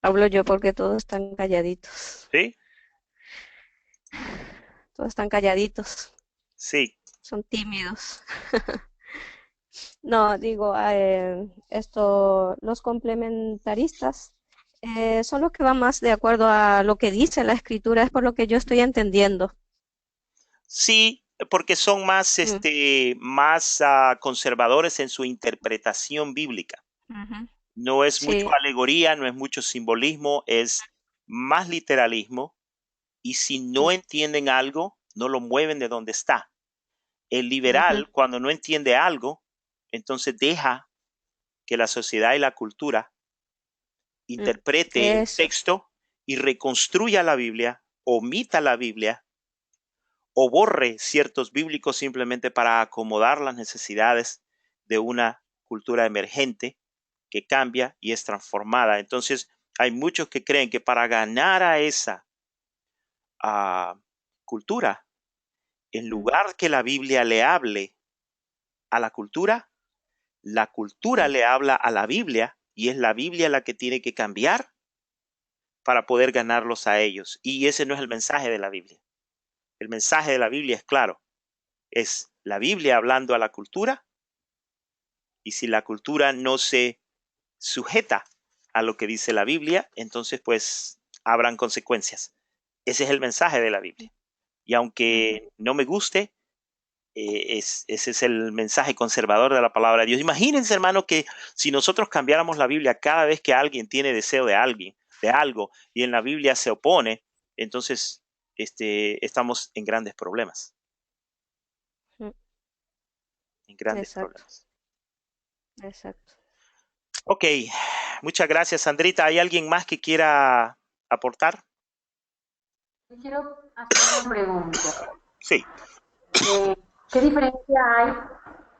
Hablo yo porque todos están calladitos. ¿Sí? Todos están calladitos. Sí. Son tímidos. No, digo, los complementaristas son los que van más de acuerdo a lo que dice la escritura, es por lo que yo estoy entendiendo. Sí, porque son más, Mm, más conservadores en su interpretación bíblica. ujú. No es mucho Sí. alegoría, no es mucho simbolismo, es más literalismo. Y si Mm, no entienden algo, no lo mueven de donde está. El ujú. liberal, cuando no entiende algo, entonces deja que la sociedad y la cultura Mm, interprete el eso. texto y reconstruya la Biblia, omita la Biblia o borre ciertos bíblicos simplemente para acomodar las necesidades de una cultura emergente que cambia y es transformada. Entonces, hay muchos que creen que para ganar a esa cultura, en Mm, lugar que la Biblia le hable a la cultura mm, le habla a la Biblia y es la Biblia la que tiene que cambiar para poder ganarlos a ellos. Y ese no es el mensaje de la Biblia. El mensaje de la Biblia es claro. Es la Biblia hablando a la cultura, y si la cultura no se sujeta a lo que dice la Biblia, entonces pues habrán consecuencias. Ese es el mensaje de la Biblia. Y ujú. aunque no me guste, ese es el mensaje conservador de la palabra de Dios. Imagínense, hermano, que si nosotros cambiáramos la Biblia cada vez que alguien tiene deseo de alguien, de algo, y en la Biblia se opone, entonces estamos en grandes problemas. Mm, En grandes Exacto, problemas. exacto. Ok, muchas gracias, Sandrita. ¿Hay alguien más que quiera aportar? Quiero hacer una pregunta. Sí. ¿Qué diferencia hay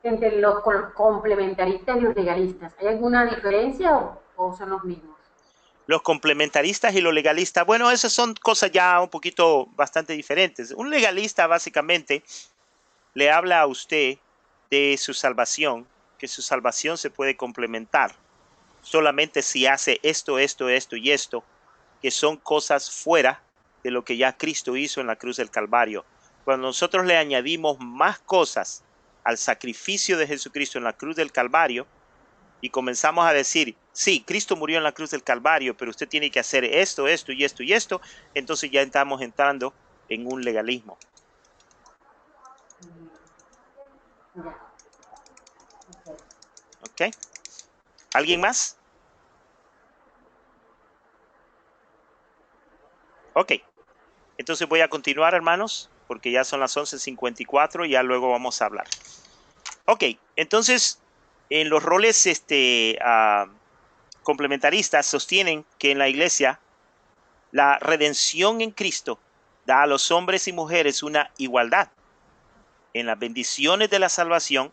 entre los complementaristas y los legalistas? ¿Hay alguna diferencia o son los mismos? Los complementaristas y los legalistas, bueno, esas son cosas ya un poquito bastante diferentes. Un legalista básicamente le habla a usted de su salvación, que su salvación se puede complementar solamente si hace esto, esto y esto, que son cosas fuera de lo que ya Cristo hizo en la cruz del Calvario. Cuando nosotros le añadimos más cosas al sacrificio de Jesucristo en la cruz del Calvario y comenzamos a decir, sí, Cristo murió en la cruz del Calvario, pero usted tiene que hacer esto, esto y esto y esto, entonces ya estamos entrando en un legalismo. Ya. ¿Ok? ¿Alguien más? Ok. Entonces voy a continuar, hermanos, porque ya son las 11:54 y ya luego vamos a hablar. Ok, entonces en los roles complementaristas sostienen que en la iglesia la redención en Cristo da a los hombres y mujeres una igualdad en las bendiciones de la salvación,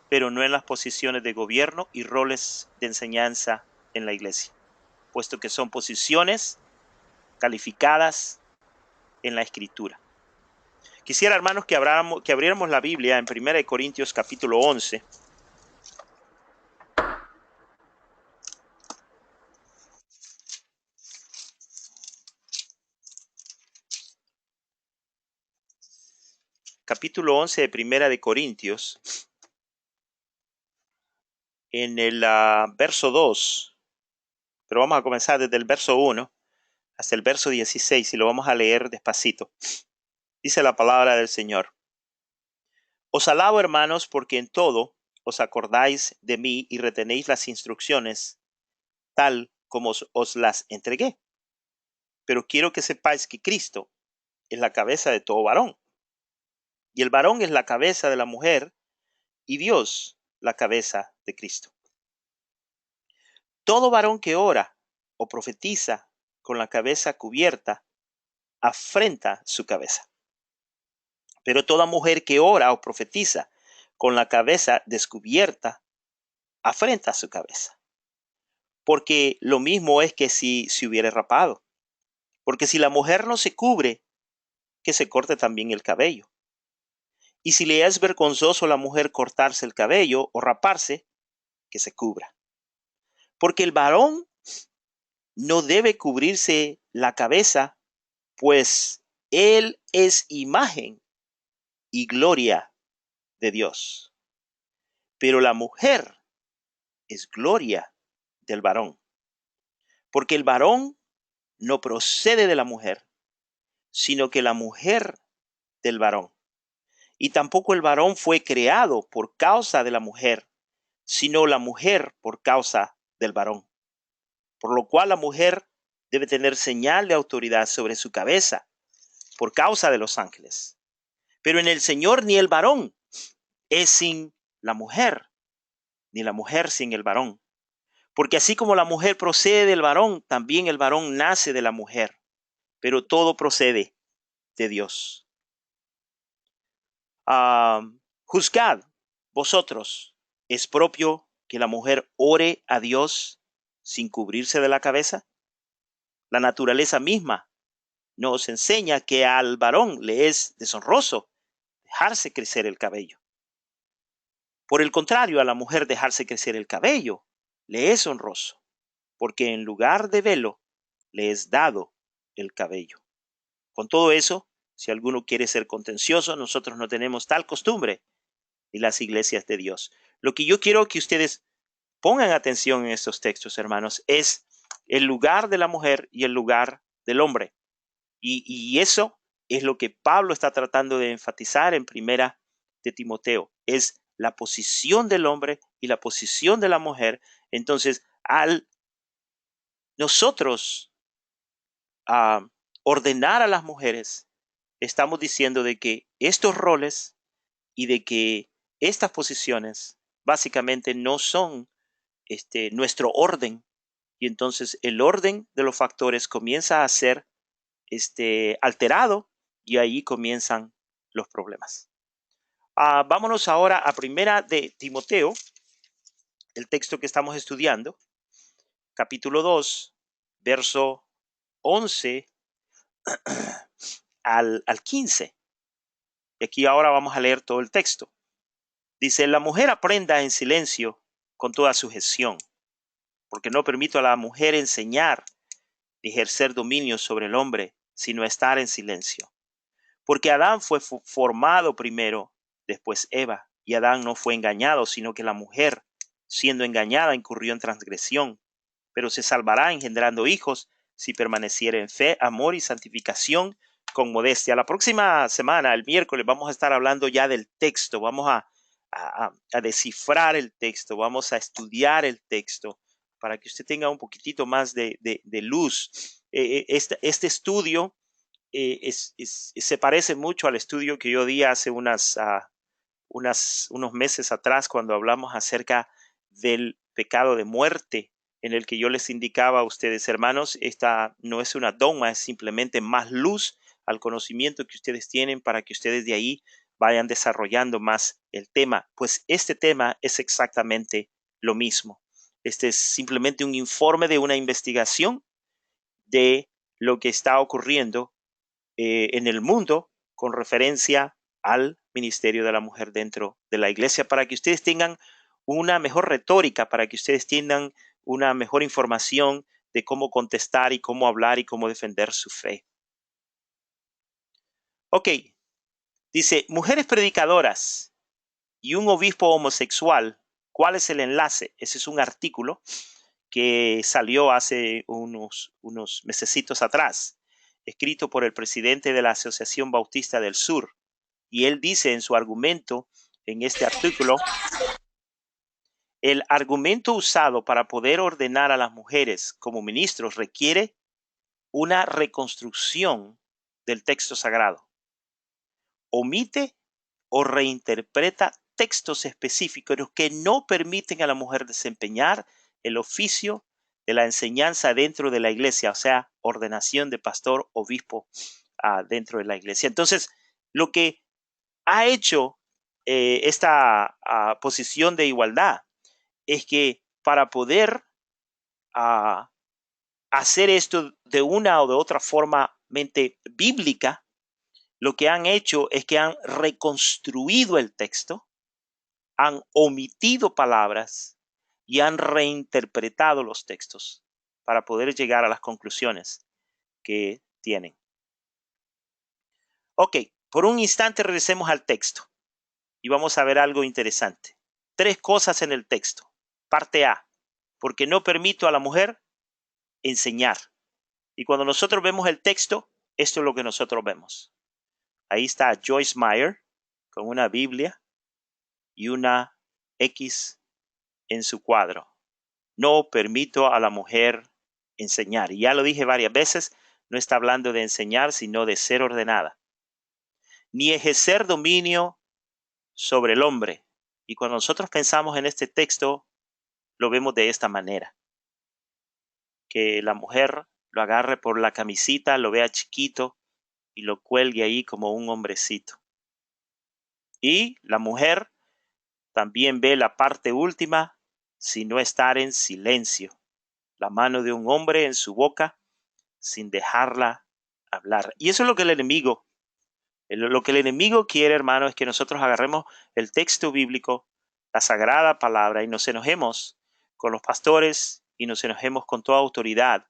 pero no en las posiciones de gobierno y roles de enseñanza en la iglesia, puesto que son posiciones calificadas en la Escritura. Quisiera, hermanos, que abriéramos la Biblia en 1 Corintios capítulo 11. Capítulo 11 de 1 Corintios, en el verso 2, pero vamos a comenzar desde el verso 1 hasta el verso 16 y lo vamos a leer despacito. Dice la palabra del Señor. Os alabo, hermanos, porque en todo os acordáis de mí y retenéis las instrucciones, tal como os las entregué. Pero quiero que sepáis que Cristo es la cabeza de todo varón, y el varón es la cabeza de la mujer, y Dios la cabeza de Cristo. Todo varón que ora o profetiza con la cabeza cubierta, afrenta su cabeza. Pero toda mujer que ora o profetiza con la cabeza descubierta, afrenta su cabeza. Porque lo mismo es que si se hubiera rapado. Porque si la mujer no se cubre, que se corte también el cabello. Y si le es vergonzoso a la mujer cortarse el cabello o raparse, que se cubra. Porque el varón no debe cubrirse la cabeza, pues él es imagen y gloria de Dios. Pero la mujer es gloria del varón. Porque el varón no procede de la mujer, sino que la mujer del varón. Y tampoco el varón fue creado por causa de la mujer, sino la mujer por causa del varón. Por lo cual la mujer debe tener señal de autoridad sobre su cabeza, por causa de los ángeles. Pero en el Señor ni el varón es sin la mujer, ni la mujer sin el varón. Porque así como la mujer procede del varón, también el varón nace de la mujer. Pero todo procede de Dios. Juzgad vosotros, ¿es propio que la mujer ore a Dios sin cubrirse de la cabeza? La naturaleza misma nos enseña que al varón le es deshonroso dejarse crecer el cabello. Por el contrario, a la mujer dejarse crecer el cabello le es honroso, porque en lugar de velo le es dado el cabello. Con todo eso, si alguno quiere ser contencioso, nosotros no tenemos tal costumbre en las iglesias de Dios. Lo que yo quiero que ustedes pongan atención en estos textos, hermanos, es el lugar de la mujer y el lugar del hombre. Y eso es lo que Pablo está tratando de enfatizar en primera de Timoteo. Es la posición del hombre y la posición de la mujer. Entonces, al nosotros ordenar a las mujeres estamos diciendo de que estos roles y de que estas posiciones básicamente no son nuestro orden. Y entonces el orden de los factores comienza a ser alterado y ahí comienzan los problemas. Vámonos ahora a Primera de Timoteo, el texto que estamos estudiando, capítulo 2, verso 11 al 15. Y aquí ahora vamos a leer todo el texto. Dice, la mujer aprenda en silencio con toda sujeción, porque no permito a la mujer enseñar ni ejercer dominio sobre el hombre, sino estar en silencio. Porque Adán fue formado primero, después Eva, y Adán no fue engañado, sino que la mujer, siendo engañada, incurrió en transgresión, pero se salvará engendrando hijos si permaneciere en fe, amor y santificación con modestia. La próxima semana, el miércoles, vamos a estar hablando ya del texto, vamos a descifrar el texto, vamos a estudiar el texto para que usted tenga un poquitito más de luz. Este estudio se parece mucho al estudio que yo di hace unos meses atrás cuando hablamos acerca del pecado de muerte, en el que yo les indicaba a ustedes, hermanos, esta no es una dogma, es simplemente más luz al conocimiento que ustedes tienen para que ustedes de ahí vayan desarrollando más el tema. Pues este tema es exactamente lo mismo. Este es simplemente un informe de una investigación de lo que está ocurriendo en el mundo con referencia al ministerio de la mujer dentro de la iglesia, para que ustedes tengan una mejor retórica, para que ustedes tengan una mejor información de cómo contestar y cómo hablar y cómo defender su fe. Ok, dice, mujeres predicadoras y un obispo homosexual, ¿cuál es el enlace? Ese es un artículo que salió hace unos mesecitos atrás, escrito por el presidente de la Asociación Bautista del Sur. Y él dice en su argumento, en este artículo, el argumento usado para poder ordenar a las mujeres como ministros requiere una reconstrucción del texto sagrado. Omite o reinterpreta textos específicos que no permiten a la mujer desempeñar el oficio de la enseñanza dentro de la iglesia, o sea, ordenación de pastor, obispo dentro de la iglesia. Entonces, lo que ha hecho esta posición de igualdad es que para poder hacer esto de una o de otra forma bíblica, lo que han hecho es que han reconstruido el texto, han omitido palabras y han reinterpretado los textos para poder llegar a las conclusiones que tienen. Ok, por un instante regresemos al texto y vamos a ver algo interesante. 3 cosas en el texto. Parte A, porque no permito a la mujer enseñar. Y cuando nosotros vemos el texto, esto es lo que nosotros vemos. Ahí está Joyce Meyer con una Biblia y una X en su cuadro. No permito a la mujer enseñar. Y ya lo dije varias veces, no está hablando de enseñar, sino de ser ordenada. Ni ejercer dominio sobre el hombre. Y cuando nosotros pensamos en este texto, lo vemos de esta manera. Que la mujer lo agarre por la camisita, lo vea chiquito y lo cuelgue ahí como un hombrecito. Y la mujer también ve la parte última, sino estar en silencio. La mano de un hombre en su boca sin dejarla hablar. Y eso es lo que el enemigo quiere, hermano, es que nosotros agarremos el texto bíblico, la sagrada palabra, y nos enojemos con los pastores y nos enojemos con toda autoridad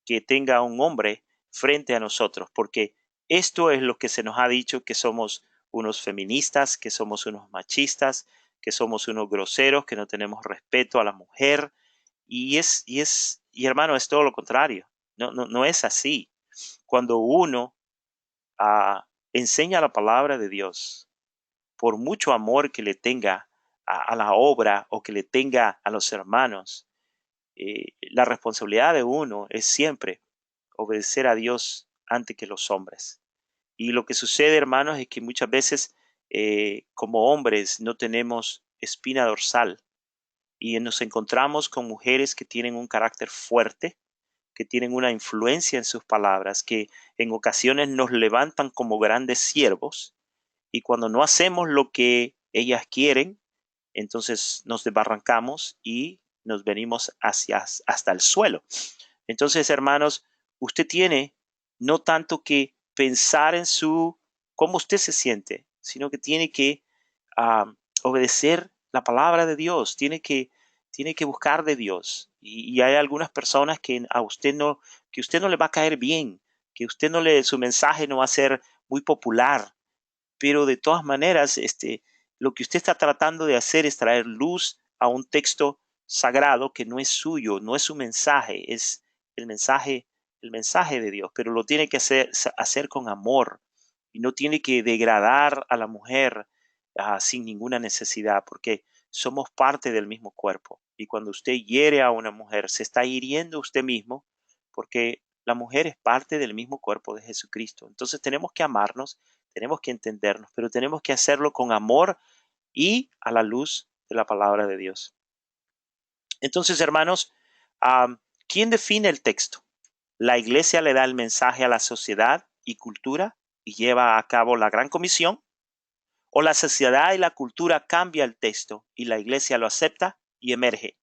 que tenga un hombre frente a nosotros, porque esto es lo que se nos ha dicho, que somos unos feministas, que somos unos machistas, que somos unos groseros, que no tenemos respeto a la mujer, y hermano, es todo lo contrario. No es así. Cuando uno enseña la palabra de Dios, por mucho amor que le tenga a la obra o que le tenga a los hermanos, la responsabilidad de uno es siempre obedecer a Dios antes que los hombres. Y lo que sucede, hermanos, es que muchas veces como hombres no tenemos espina dorsal y nos encontramos con mujeres que tienen un carácter fuerte, que tienen una influencia en sus palabras, que en ocasiones nos levantan como grandes siervos, y cuando no hacemos lo que ellas quieren, entonces nos desbarrancamos y nos venimos hasta el suelo. Entonces, hermanos, usted tiene no tanto que pensar en cómo usted se siente, sino que tiene que obedecer la palabra de Dios, tiene que buscar de Dios. Y hay algunas personas que que usted no le va a caer bien, que su mensaje no va a ser muy popular, pero de todas maneras, lo que usted está tratando de hacer es traer luz a un texto sagrado que no es suyo, no es su mensaje, es el mensaje, el mensaje de Dios, pero lo tiene que hacer con amor y no tiene que degradar a la mujer sin ninguna necesidad, porque somos parte del mismo cuerpo. Y cuando usted hiere a una mujer, se está hiriendo usted mismo, porque la mujer es parte del mismo cuerpo de Jesucristo. Entonces tenemos que amarnos, tenemos que entendernos, pero tenemos que hacerlo con amor y a la luz de la palabra de Dios. Entonces, hermanos, ¿quién define el texto? ¿La iglesia le da el mensaje a la sociedad y cultura y lleva a cabo la gran comisión? ¿O la sociedad y la cultura cambia el texto y la iglesia lo acepta y emerge?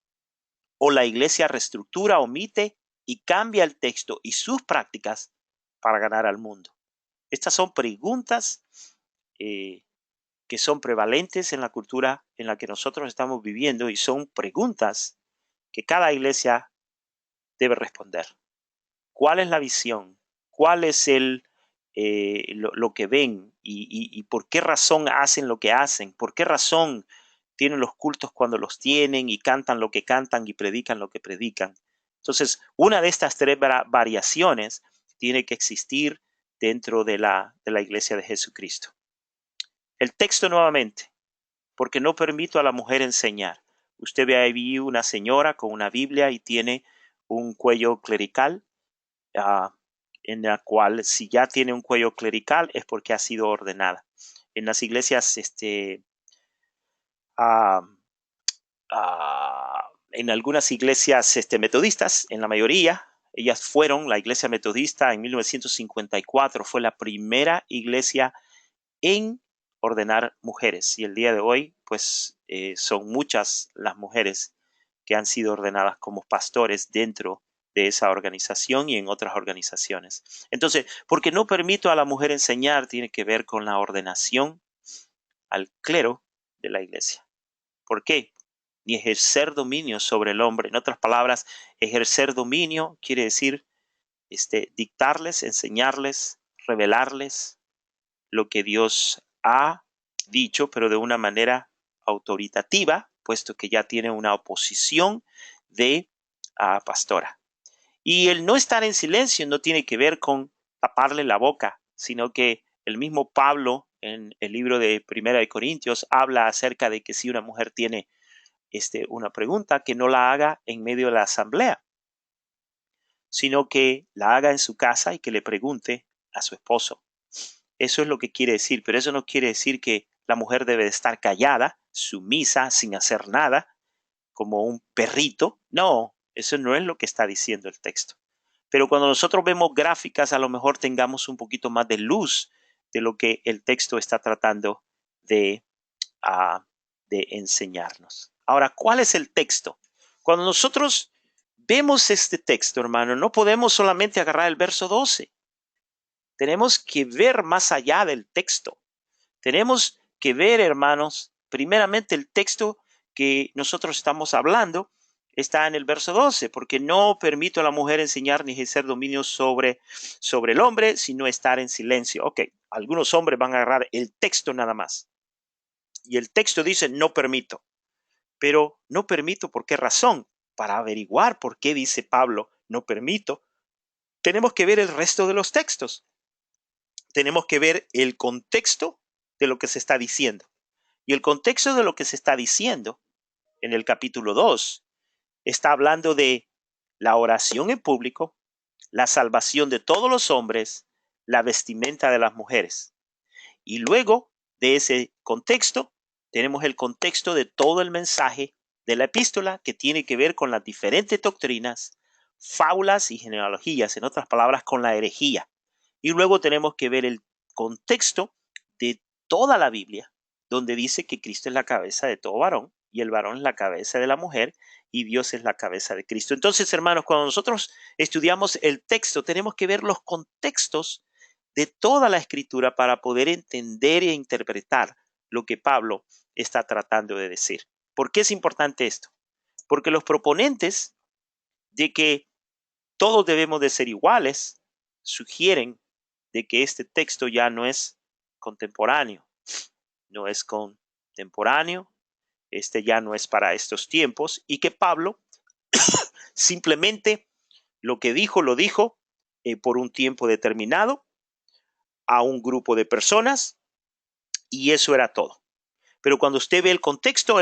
¿O la iglesia reestructura, omite y cambia el texto y sus prácticas para ganar al mundo? Estas son preguntas que son prevalentes en la cultura en la que nosotros estamos viviendo y son preguntas que cada iglesia debe responder. ¿Cuál es la visión? ¿Cuál es lo que ven? ¿Y por qué razón hacen lo que hacen? ¿Por qué razón tienen los cultos cuando los tienen y cantan lo que cantan y predican lo que predican? Entonces, una de estas tres variaciones tiene que existir dentro de la iglesia de Jesucristo. El texto nuevamente, porque no permito a la mujer enseñar. Usted ve ahí una señora con una Biblia y tiene un cuello clerical, en la cual si ya tiene un cuello clerical es porque ha sido ordenada. En las iglesias, en algunas iglesias metodistas, en la mayoría, la iglesia metodista en 1954 fue la primera iglesia en ordenar mujeres. Y el día de hoy, pues, son muchas las mujeres que han sido ordenadas como pastores dentro de esa organización y en otras organizaciones. Entonces, porque no permito a la mujer enseñar, tiene que ver con la ordenación al clero de la iglesia. ¿Por qué? Ni ejercer dominio sobre el hombre. En otras palabras, ejercer dominio quiere decir dictarles, enseñarles, revelarles lo que Dios ha dicho, pero de una manera autoritativa, puesto que ya tiene una oposición de pastora. Y el no estar en silencio no tiene que ver con taparle la boca, sino que el mismo Pablo en el libro de Primera de Corintios habla acerca de que si una mujer tiene una pregunta, que no la haga en medio de la asamblea, sino que la haga en su casa y que le pregunte a su esposo. Eso es lo que quiere decir, pero eso no quiere decir que la mujer debe estar callada, sumisa, sin hacer nada, como un perrito. No, eso no es lo que está diciendo el texto. Pero cuando nosotros vemos gráficas, a lo mejor tengamos un poquito más de luz de lo que el texto está tratando de enseñarnos. Ahora, ¿cuál es el texto? Cuando nosotros vemos este texto, hermano, no podemos solamente agarrar el verso 12. Tenemos que ver más allá del texto. Tenemos que ver, hermanos, primeramente el texto que nosotros estamos hablando está en el verso 12, porque no permito a la mujer enseñar ni ejercer dominio sobre el hombre, sino estar en silencio. Ok, algunos hombres van a agarrar el texto nada más. Y el texto dice no permito. Pero no permito, ¿por qué razón? Para averiguar por qué dice Pablo no permito, tenemos que ver el resto de los textos. Tenemos que ver el contexto de lo que se está diciendo. Y el contexto de lo que se está diciendo en el capítulo 2 está hablando de la oración en público, la salvación de todos los hombres, la vestimenta de las mujeres. Y luego de ese contexto, tenemos el contexto de todo el mensaje de la epístola que tiene que ver con las diferentes doctrinas, fábulas y genealogías, en otras palabras, con la herejía. Y luego tenemos que ver el contexto de toda la Biblia, donde dice que Cristo es la cabeza de todo varón y el varón es la cabeza de la mujer y Dios es la cabeza de Cristo. Entonces, hermanos, cuando nosotros estudiamos el texto, tenemos que ver los contextos de toda la escritura para poder entender e interpretar lo que Pablo está tratando de decir. ¿Por qué es importante esto? Porque los proponentes de que todos debemos de ser iguales sugieren de que este texto ya no es contemporáneo, este ya no es para estos tiempos y que Pablo simplemente lo que dijo, lo dijo por un tiempo determinado a un grupo de personas y eso era todo. Pero cuando usted ve el contexto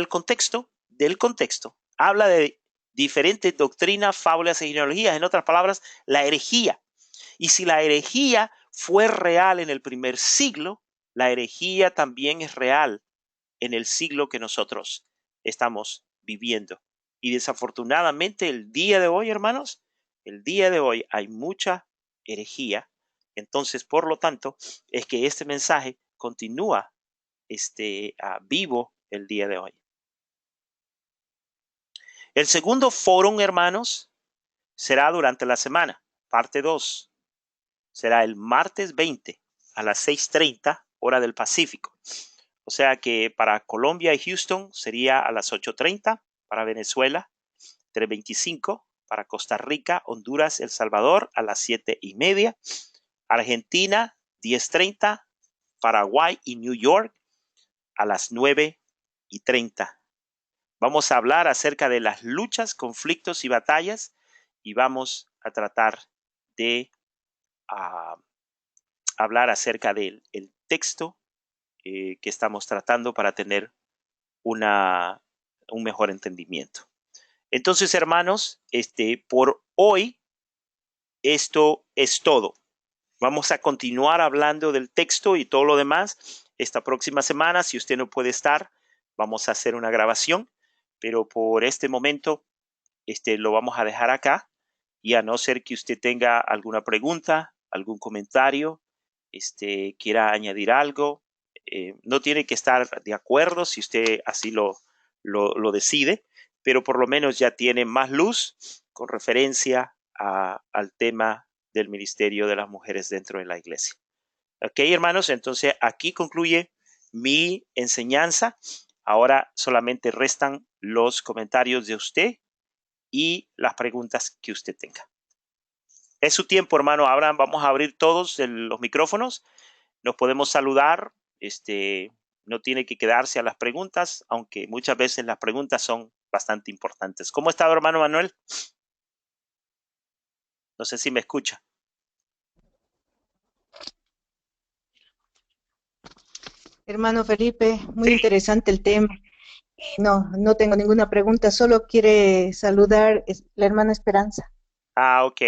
habla de diferentes doctrinas, fábulas y genealogías, en otras palabras, la herejía. Y si la herejía fue real en el primer siglo, la herejía también es real en el siglo que nosotros estamos viviendo. Y desafortunadamente el día de hoy, hermanos, el día de hoy hay mucha herejía. Entonces, por lo tanto, es que este mensaje continúa vivo el día de hoy. El segundo foro, hermanos, será durante la semana, parte 2. Será el martes 20 a las 6:30 hora del Pacífico. O sea que para Colombia y Houston sería a las 8:30, para Venezuela 3:25, para Costa Rica, Honduras, El Salvador a las 7:30, Argentina 10:30, Paraguay y New York a las 9:30. Vamos a hablar acerca de las luchas, conflictos y batallas y vamos a tratar de hablar acerca del texto que estamos tratando para tener un mejor entendimiento. Entonces, hermanos, por hoy esto es todo. Vamos a continuar hablando del texto y todo lo demás esta próxima semana. Si usted no puede estar, vamos a hacer una grabación, pero por este momento lo vamos a dejar acá y a no ser que usted tenga alguna pregunta, algún comentario, quiera añadir algo, no tiene que estar de acuerdo si usted así lo decide, pero por lo menos ya tiene más luz con referencia al tema del ministerio de las mujeres dentro de la iglesia. Ok, hermanos, entonces aquí concluye mi enseñanza. Ahora solamente restan los comentarios de usted y las preguntas que usted tenga. Es su tiempo, hermano Abraham. Vamos a abrir todos los micrófonos. Nos podemos saludar. No tiene que quedarse a las preguntas, aunque muchas veces las preguntas son bastante importantes. ¿Cómo está, hermano Manuel? No sé si me escucha. Hermano Felipe, muy interesante el tema. No tengo ninguna pregunta, solo quiere saludar la hermana Esperanza. Ok.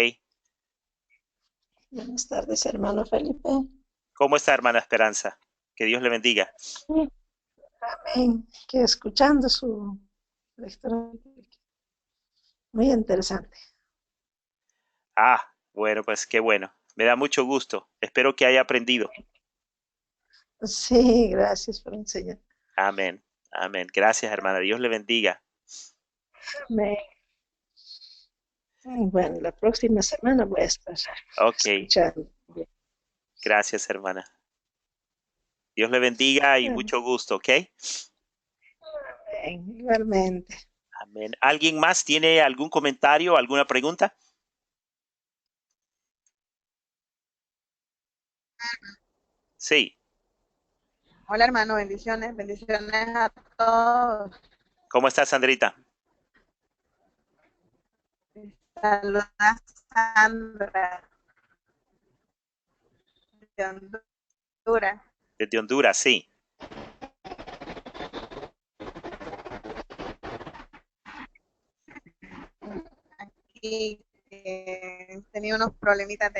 Buenas tardes, hermano Felipe. ¿Cómo está, hermana Esperanza? Que Dios le bendiga. Amén. Que escuchando su lectura, muy interesante. Bueno, pues qué bueno. Me da mucho gusto. Espero que haya aprendido. Sí, gracias por enseñar. Amén. Amén. Gracias, hermana. Dios le bendiga. Amén. Bueno, la próxima semana voy a estar escuchando. Gracias, hermana. Dios le bendiga y mucho gusto, ¿ok? Amén. Igualmente. Amén. ¿Alguien más tiene algún comentario, alguna pregunta? Sí. Hola hermano, bendiciones a todos. ¿Cómo estás, Sandrita? Saluda Sandra de Honduras. Desde Honduras, sí. Aquí tenía unos problemitas